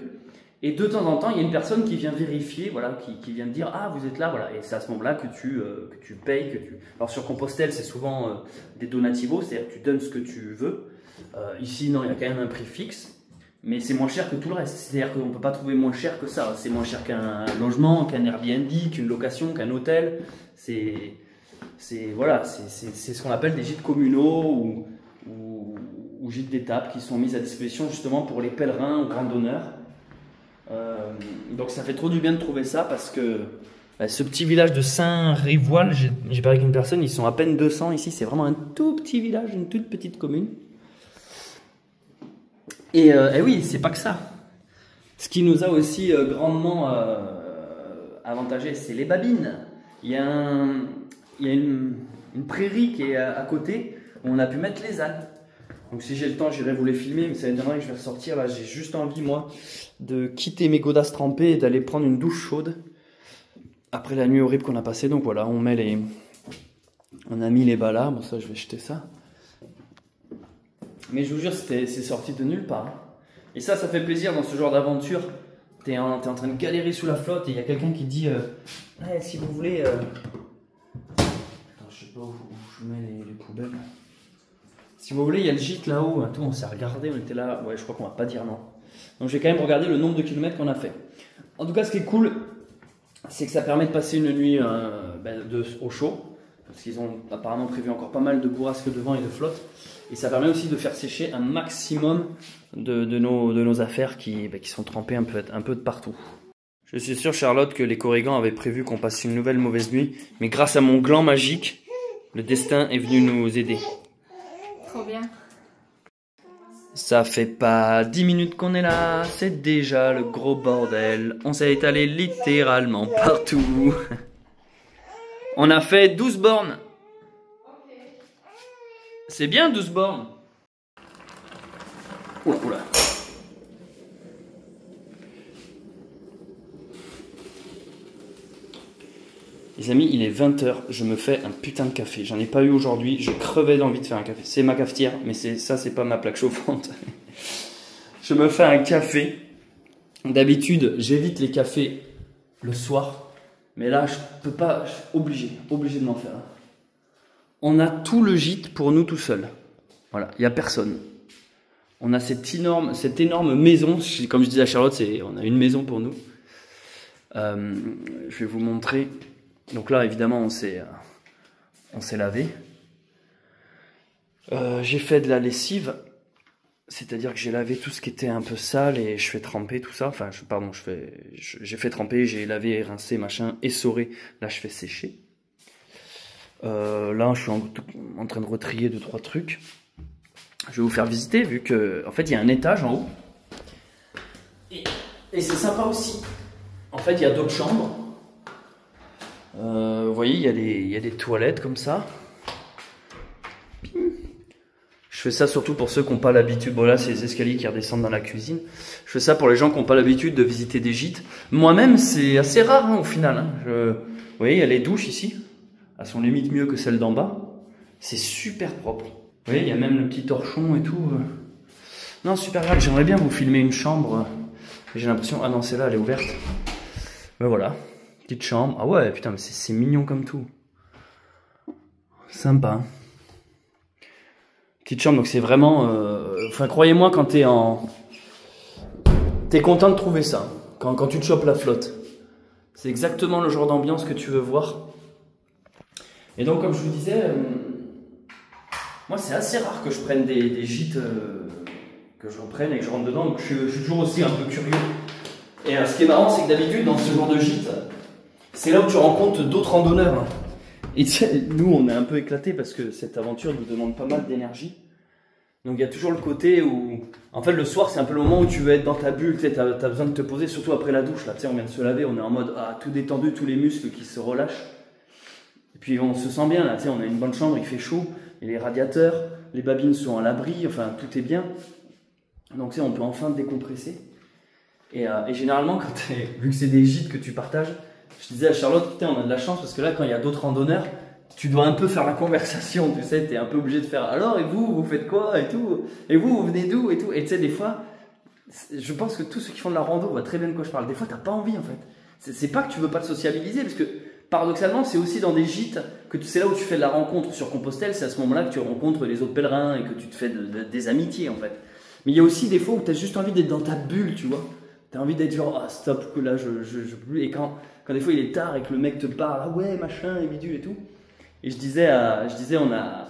Et de temps en temps, il y a une personne qui vient vérifier, voilà, qui vient te dire « Ah, vous êtes là », voilà. Et c'est à ce moment-là que tu payes. Alors sur Compostelle, c'est souvent des donativos, c'est-à-dire que tu donnes ce que tu veux. Ici, non, il y a quand même un prix fixe, mais c'est moins cher que tout le reste. C'est-à-dire qu'on ne peut pas trouver moins cher que ça. C'est moins cher qu'un logement, qu'un Airbnb, qu'une location, qu'un hôtel. C'est ce qu'on appelle des gîtes communaux ou gîtes d'étape qui sont mis à disposition justement pour les pèlerins ou randonneurs. Donc ça fait trop du bien de trouver ça parce que ce petit village de Saint-Rivoal, j'ai parlé avec une personne, ils sont à peine 200 ici, c'est vraiment un tout petit village, une toute petite commune. Et oui, c'est pas que ça. Ce qui nous a aussi grandement avantagé, c'est les babines. Il y a une prairie qui est à côté où on a pu mettre les ânes. Donc si j'ai le temps, j'irai vous les filmer, mais ça m'étonnerait que je vais ressortir. Là, j'ai juste envie, moi, de quitter mes godasses trempées et d'aller prendre une douche chaude après la nuit horrible qu'on a passée. Donc voilà, on a mis les bas là. Bon, ça, je vais jeter ça. Mais je vous jure, c'est sorti de nulle part. Et ça fait plaisir dans ce genre d'aventure t'es en train de galérer sous la flotte et il y a quelqu'un qui dit hey, si vous voulez... Attends, je sais pas où je mets les poubelles. Si vous voulez, il y a le gîte là-haut. On s'est regardé, on était là. Ouais, je crois qu'on va pas dire non. Donc je vais quand même regarder le nombre de kilomètres qu'on a fait. En tout cas, ce qui est cool, c'est que ça permet de passer une nuit au chaud. Parce qu'ils ont apparemment prévu encore pas mal de bourrasques de vent et de flotte. Et ça permet aussi de faire sécher un maximum de nos affaires qui sont trempées un peu de partout. Je suis sûr, Charlotte, que les Corrigans avaient prévu qu'on passe une nouvelle mauvaise nuit. Mais grâce à mon gland magique, le destin est venu nous aider. Trop bien. Ça fait pas 10 minutes qu'on est là, c'est déjà le gros bordel. On s'est étalé littéralement partout. On a fait 12 bornes. C'est bien 12 bornes. Oula, oula. Les amis, il est 20 h, je me fais un putain de café. J'en ai pas eu aujourd'hui, je crevais d'envie de faire un café. C'est ma cafetière, mais ça c'est pas ma plaque chauffante. Je me fais un café. D'habitude, j'évite les cafés le soir. Mais là, je peux pas, je suis obligé de m'en faire. On a tout le gîte pour nous tout seuls. Voilà, il n'y a personne. On a cette énorme maison. Comme je disais à Charlotte, on a une maison pour nous. Je vais vous montrer. Donc là, évidemment, on s'est lavé. J'ai fait de la lessive. C'est-à-dire que j'ai lavé tout ce qui était un peu sale et je fais tremper tout ça. Enfin, j'ai fait tremper, j'ai lavé, rincé, machin, essoré. Là, je fais sécher. Là, je suis en train de retrier 2-3 trucs. Je vais vous faire visiter, vu que, en fait, il y a un étage en haut. Et c'est sympa aussi. En fait, il y a d'autres chambres. Vous voyez, il y a des toilettes comme ça. Je fais ça surtout pour ceux qui n'ont pas l'habitude. Bon, là, c'est les escaliers qui redescendent dans la cuisine. Je fais ça pour les gens qui n'ont pas l'habitude de visiter des gîtes. Moi-même, c'est assez rare au final. Vous voyez, il y a les douches ici. Elles sont limite mieux que celles d'en bas. C'est super propre. Vous voyez, il y a même le petit torchon et tout. Non, super grave. J'aimerais bien vous filmer une chambre. J'ai l'impression... Ah non, celle-là, elle est ouverte. Mais voilà. Petite chambre. Ah ouais, putain, mais c'est mignon comme tout. Sympa. Petite chambre, donc c'est vraiment... Enfin, croyez-moi, quand t'es content de trouver ça. Quand tu te chopes la flotte. C'est exactement le genre d'ambiance que tu veux voir. Et donc, comme je vous disais, moi, c'est assez rare que je prenne des gîtes, que je reprenne et que je rentre dedans. Donc, je suis toujours aussi un peu curieux. Et ce qui est marrant, c'est que d'habitude, dans ce genre de gîte, c'est là où tu rencontres d'autres randonneurs. Et nous, on est un peu éclatés parce que cette aventure nous demande pas mal d'énergie. Donc, il y a toujours le côté où... En fait, le soir, c'est un peu le moment où tu veux être dans ta bulle. Tu as besoin de te poser, surtout après la douche. Là, on vient de se laver, on est en mode tout détendu, tous les muscles qui se relâchent. Et puis, on se sent bien. Là, on a une bonne chambre, il fait chaud. Et les radiateurs, les babines sont à l'abri. Enfin, tout est bien. Donc, on peut enfin décompresser. Et généralement, vu que c'est des gîtes que tu partages, je disais à Charlotte, putain, on a de la chance parce que là, quand il y a d'autres randonneurs, tu dois un peu faire la conversation, tu sais, t'es un peu obligé de faire alors, et vous faites quoi et tout, et vous venez d'où et tout. Et tu sais, des fois, je pense que tous ceux qui font de la rando voient très bien de quoi je parle. Des fois, t'as pas envie en fait. C'est pas que tu veux pas te sociabiliser, parce que paradoxalement, c'est aussi dans des gîtes que c'est là où tu fais de la rencontre sur Compostelle, c'est à ce moment-là que tu rencontres les autres pèlerins et que tu te fais des amitiés en fait. Mais il y a aussi des fois où t'as juste envie d'être dans ta bulle, tu vois. T'as envie d'être genre, stop, que là, je peux plus. Et quand des fois il est tard et que le mec te parle, ah ouais, machin, et bidule et tout. Et je disais, on a...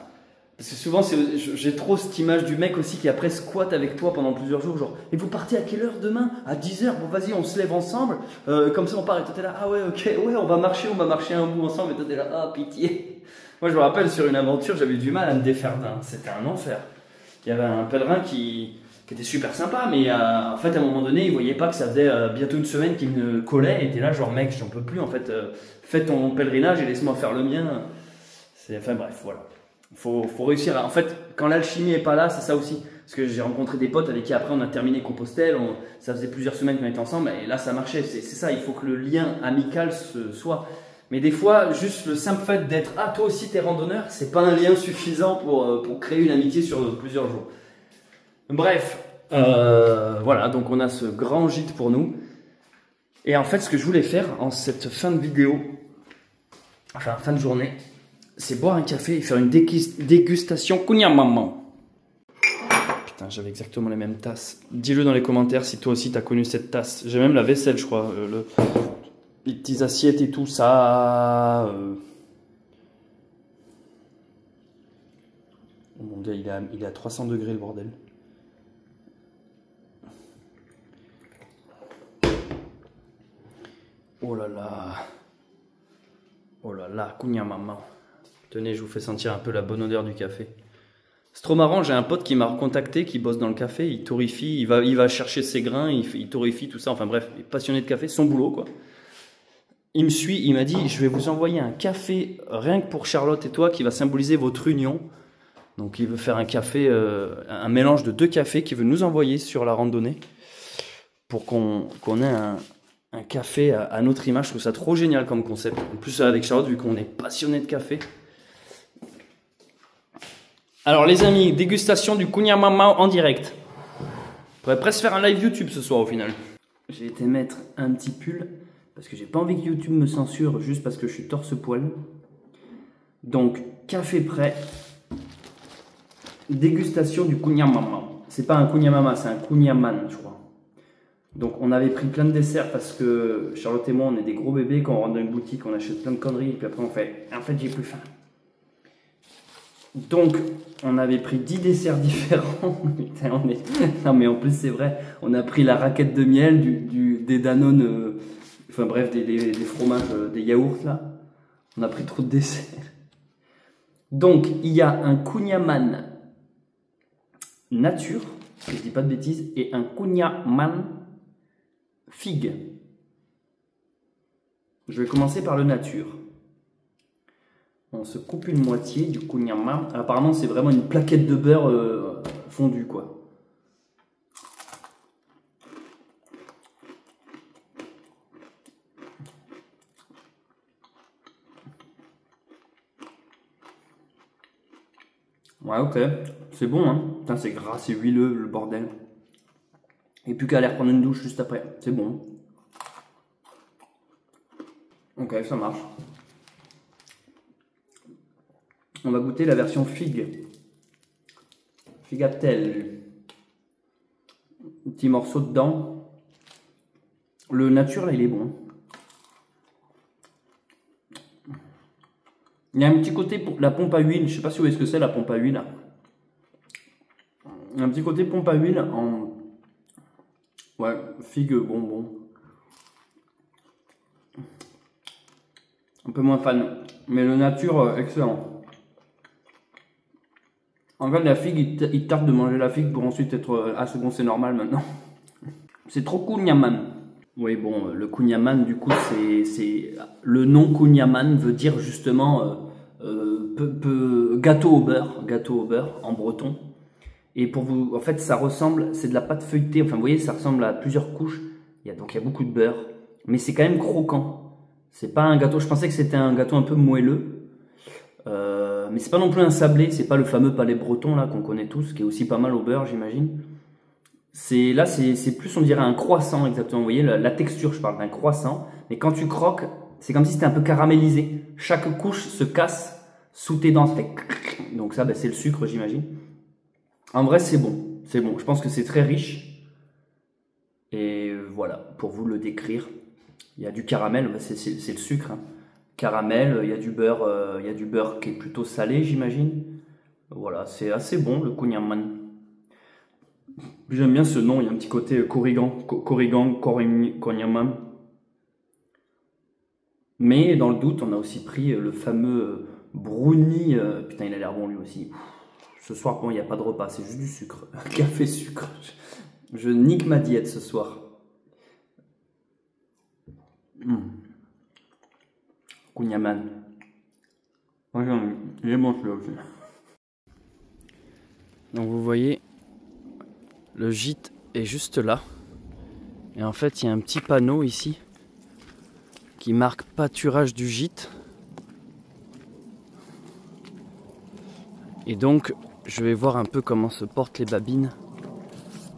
Parce que souvent, j'ai trop cette image du mec aussi qui après squatte avec toi pendant plusieurs jours, genre, et vous partez à quelle heure demain? À 10 h, bon vas-y, on se lève ensemble, comme ça on part, et toi t'es là, ah ouais, ok, ouais, on va marcher un bout ensemble, et toi t'es là, ah pitié. Moi je me rappelle sur une aventure, j'avais du mal à me défaire d'un, c'était un enfer. Il y avait un pèlerin qui était super sympa, mais en fait à un moment donné, il voyait pas que ça faisait bientôt une semaine qu'il me collait, et était là genre, mec, j'en peux plus, en fait, fais ton pèlerinage et laisse-moi faire le mien. Enfin bref, voilà. Faut réussir à... En fait, quand l'alchimie est pas là, c'est ça aussi. Parce que j'ai rencontré des potes avec qui après on a terminé Compostelle, ça faisait plusieurs semaines qu'on était ensemble, et là ça marchait. C'est ça, il faut que le lien amical soit. Mais des fois, juste le simple fait d'être « Ah, toi aussi t'es randonneur », c'est pas un lien suffisant pour créer une amitié sur plusieurs jours. Bref, voilà, donc on a ce grand gîte pour nous. Et en fait, ce que je voulais faire en cette fin de vidéo, enfin fin de journée, c'est boire un café et faire une dégustation Kunyamaman. Putain, j'avais exactement les mêmes tasses. Dis-le dans les commentaires si toi aussi t'as connu cette tasse. J'ai même la vaisselle, je crois. Les petites assiettes et tout ça. Oh mon gars, il est à 300 degrés le bordel. Oh là là. Oh là là, Kunyamaman. Tenez, je vous fais sentir un peu la bonne odeur du café. C'est trop marrant, j'ai un pote qui m'a recontacté, qui bosse dans le café, il torréfie, il va chercher ses grains, il torréfie tout ça, enfin bref, il est passionné de café, son boulot quoi. Il me suit, il m'a dit, je vais vous envoyer un café rien que pour Charlotte et toi qui va symboliser votre union. Donc il veut faire un café, un mélange de 2 cafés qu'il veut nous envoyer sur la randonnée pour qu'on ait un café à notre image. Je trouve ça trop génial comme concept. En plus avec Charlotte, vu qu'on est passionné de café. Alors les amis, dégustation du Kunyamaman en direct. On pourrait presque faire un live YouTube ce soir au final. J'ai été mettre un petit pull parce que j'ai pas envie que YouTube me censure juste parce que je suis torse-poil. Donc café prêt. Dégustation du Kunyamaman. C'est pas un Kunyamaman, c'est un Kunyaman je crois. Donc on avait pris plein de desserts parce que Charlotte et moi on est des gros bébés. Quand on rentre dans une boutique on achète plein de conneries et puis après on fait en fait j'ai plus faim. Donc on avait pris 10 desserts différents. Putain, non mais en plus c'est vrai, on a pris la raquette de miel, des Danone, enfin bref des fromages, des yaourts là. On a pris trop de desserts. Donc il y a un Kunyaman nature, si je dis pas de bêtises, et un Kunyaman figue. Je vais commencer par le nature. On se coupe une moitié du Kunyaman. Apparemment, c'est vraiment une plaquette de beurre fondue, quoi. Ouais, ok. C'est bon, hein. Putain, c'est gras, c'est huileux, le bordel. Et plus qu'à aller prendre une douche juste après. C'est bon. Ok, ça marche. On va goûter la version figue. Figatelle. Un petit morceau dedans. Le nature, là, il est bon. Il y a un petit côté pour la pompe à huile. Je sais pas si vous voyez ce que c'est la pompe à huile. Un petit côté pompe à huile en... Ouais, figue bonbon. Un peu moins fan. Mais le nature, excellent. En fait, la figue, il tarde de manger la figue pour ensuite être... Ah, c'est bon, c'est normal maintenant. C'est trop Kunyaman. Oui, bon, le Kunyaman, du coup, c'est... Le nom Kunyaman veut dire justement gâteau au beurre en breton. Et pour vous... En fait, ça ressemble... C'est de la pâte feuilletée. Enfin, vous voyez, ça ressemble à plusieurs couches. Donc, il y a beaucoup de beurre. Mais c'est quand même croquant. C'est pas un gâteau... Je pensais que c'était un gâteau un peu moelleux. Mais c'est pas non plus un sablé, c'est pas le fameux palais breton là qu'on connaît tous, qui est aussi pas mal au beurre j'imagine. Là c'est plus on dirait un croissant exactement, vous voyez la texture, je parle d'un croissant, mais quand tu croques, c'est comme si c'était un peu caramélisé. Chaque couche se casse sous tes dents, ça fait... Donc ça c'est le sucre j'imagine. En vrai c'est bon, je pense que c'est très riche. Et voilà, pour vous le décrire, il y a du caramel, c'est le sucre, hein. Caramel, il y a du beurre qui est plutôt salé j'imagine. Voilà, c'est assez bon le Kunyaman. J'aime bien ce nom, il y a un petit côté Kunyaman. Mais dans le doute, on a aussi pris le fameux brownie. Putain, il a l'air bon lui aussi. Ce soir, bon, il n'y a pas de repas, c'est juste du sucre. Café sucre. Je nique ma diète ce soir. Kunyaman. Ouais, il est bon celui-là aussi. Donc vous voyez, le gîte est juste là. Et en fait, il y a un petit panneau ici qui marque pâturage du gîte. Et donc, je vais voir un peu comment se portent les babines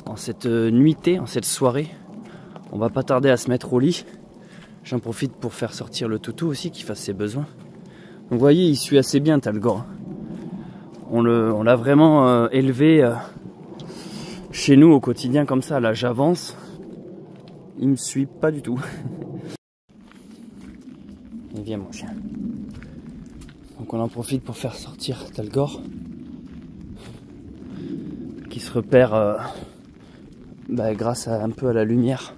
en cette nuitée, en cette soirée. On va pas tarder à se mettre au lit. J'en profite pour faire sortir le toutou aussi, qu'il fasse ses besoins. Donc vous voyez, il suit assez bien Talgor. On l'a vraiment élevé chez nous au quotidien comme ça. Là j'avance, il me suit pas du tout. Et viens mon chien. Donc on en profite pour faire sortir Talgor, qui se repère grâce un peu à la lumière.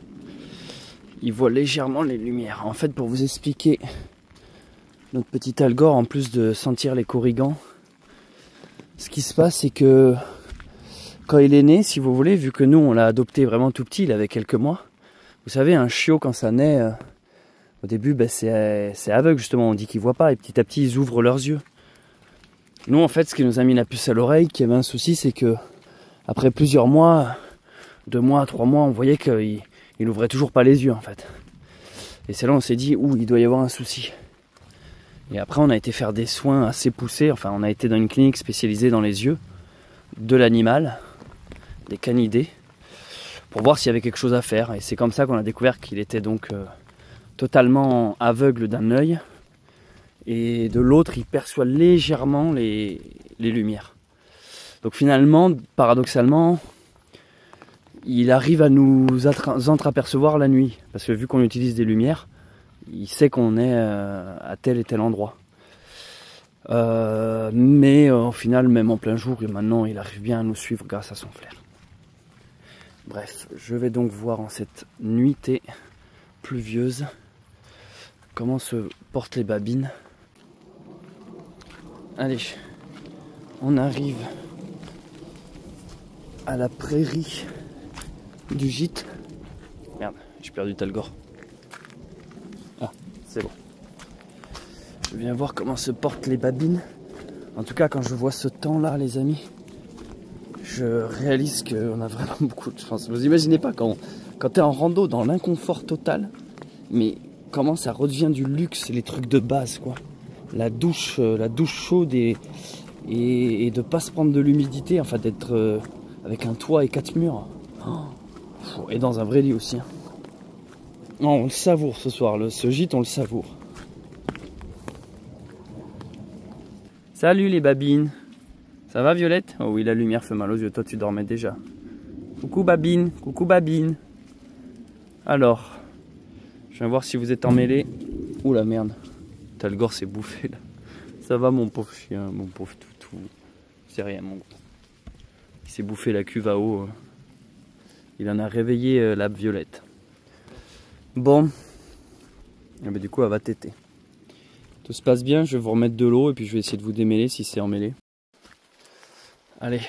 Il voit légèrement les lumières. En fait, pour vous expliquer, notre petit Talgor, en plus de sentir les corrigans, ce qui se passe, c'est que quand il est né, si vous voulez, vu que nous on l'a adopté vraiment tout petit, il avait quelques mois. Vous savez, un chiot quand ça naît, au début c'est aveugle justement, on dit qu'ils voient pas, et petit à petit ils ouvrent leurs yeux. Nous en fait, ce qui nous a mis la puce à l'oreille, qui avait un souci, c'est que après plusieurs mois, 2 mois, 3 mois, on voyait qu'il ouvrait toujours pas les yeux en fait. Et c'est là on s'est dit, il doit y avoir un souci. Et après on a été faire des soins assez poussés, enfin on a été dans une clinique spécialisée dans les yeux de l'animal, des canidés, pour voir s'il y avait quelque chose à faire. Et c'est comme ça qu'on a découvert qu'il était donc totalement aveugle d'un œil, et de l'autre il perçoit légèrement les lumières. Donc finalement, paradoxalement, il arrive à nous entreapercevoir la nuit, parce que vu qu'on utilise des lumières, il sait qu'on est à tel et tel endroit. Mais au final, même en plein jour, et maintenant il arrive bien à nous suivre grâce à son flair. Bref, je vais donc voir en cette nuitée pluvieuse comment se portent les babines. Allez, on arrive à la prairie du gîte. Merde, j'ai perdu Talgor. Ah, c'est bon. Je viens voir comment se portent les babines. En tout cas, quand je vois ce temps-là, les amis, je réalise qu'on a vraiment beaucoup de chance. Vous imaginez pas quand tu es en rando dans l'inconfort total, mais comment ça redevient du luxe, les trucs de base, quoi. La douche chaude et de pas se prendre de l'humidité, enfin d'être avec un toit et 4 murs. Et dans un vrai lit aussi. Non, on le savoure ce soir, ce gîte on le savoure. Salut les babines. Ça va Violette? Oh oui, la lumière fait mal aux yeux, toi tu dormais déjà. Coucou babine, coucou babine. Alors, je viens voir si vous êtes emmêlés. Ouh la merde, Talgor s'est bouffé là. Ça va mon pauvre chien, mon pauvre toutou. C'est rien mon gros. Il s'est bouffé la cuve à eau. Il en a réveillé la Violette. Bon, et ben, du coup elle va téter. Tout se passe bien, je vais vous remettre de l'eau et puis je vais essayer de vous démêler si c'est emmêlé. Allez,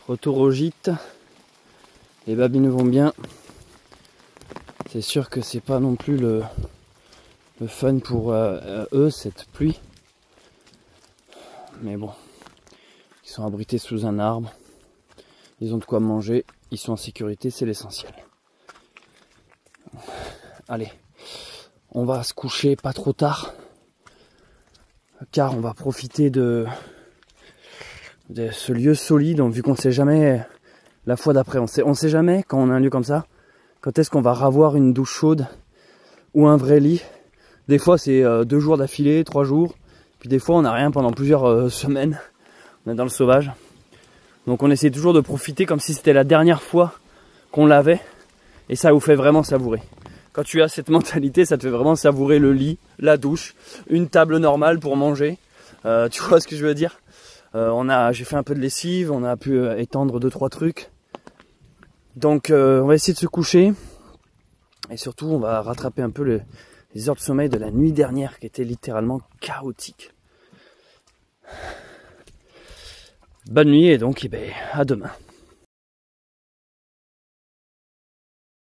retour au gîte. Les babines vont bien. C'est sûr que c'est pas non plus le fun pour eux cette pluie. Mais bon, ils sont abrités sous un arbre. Ils ont de quoi manger, ils sont en sécurité, c'est l'essentiel. Allez, on va se coucher pas trop tard, car on va profiter de ce lieu solide, vu qu'on ne sait jamais la fois d'après. On sait jamais, quand on a un lieu comme ça, quand est-ce qu'on va ravoir une douche chaude ou un vrai lit. Des fois c'est 2 jours d'affilée, 3 jours, puis des fois on n'a rien pendant plusieurs semaines. On est dans le sauvage. Donc on essaie toujours de profiter comme si c'était la dernière fois qu'on l'avait, et ça vous fait vraiment savourer. Quand tu as cette mentalité, ça te fait vraiment savourer le lit, la douche, une table normale pour manger. Tu vois ce que je veux dire? J'ai fait un peu de lessive, on a pu étendre 2-3 trucs. Donc on va essayer de se coucher. Et surtout on va rattraper un peu les heures de sommeil de la nuit dernière qui était littéralement chaotique. Bonne nuit et donc à demain.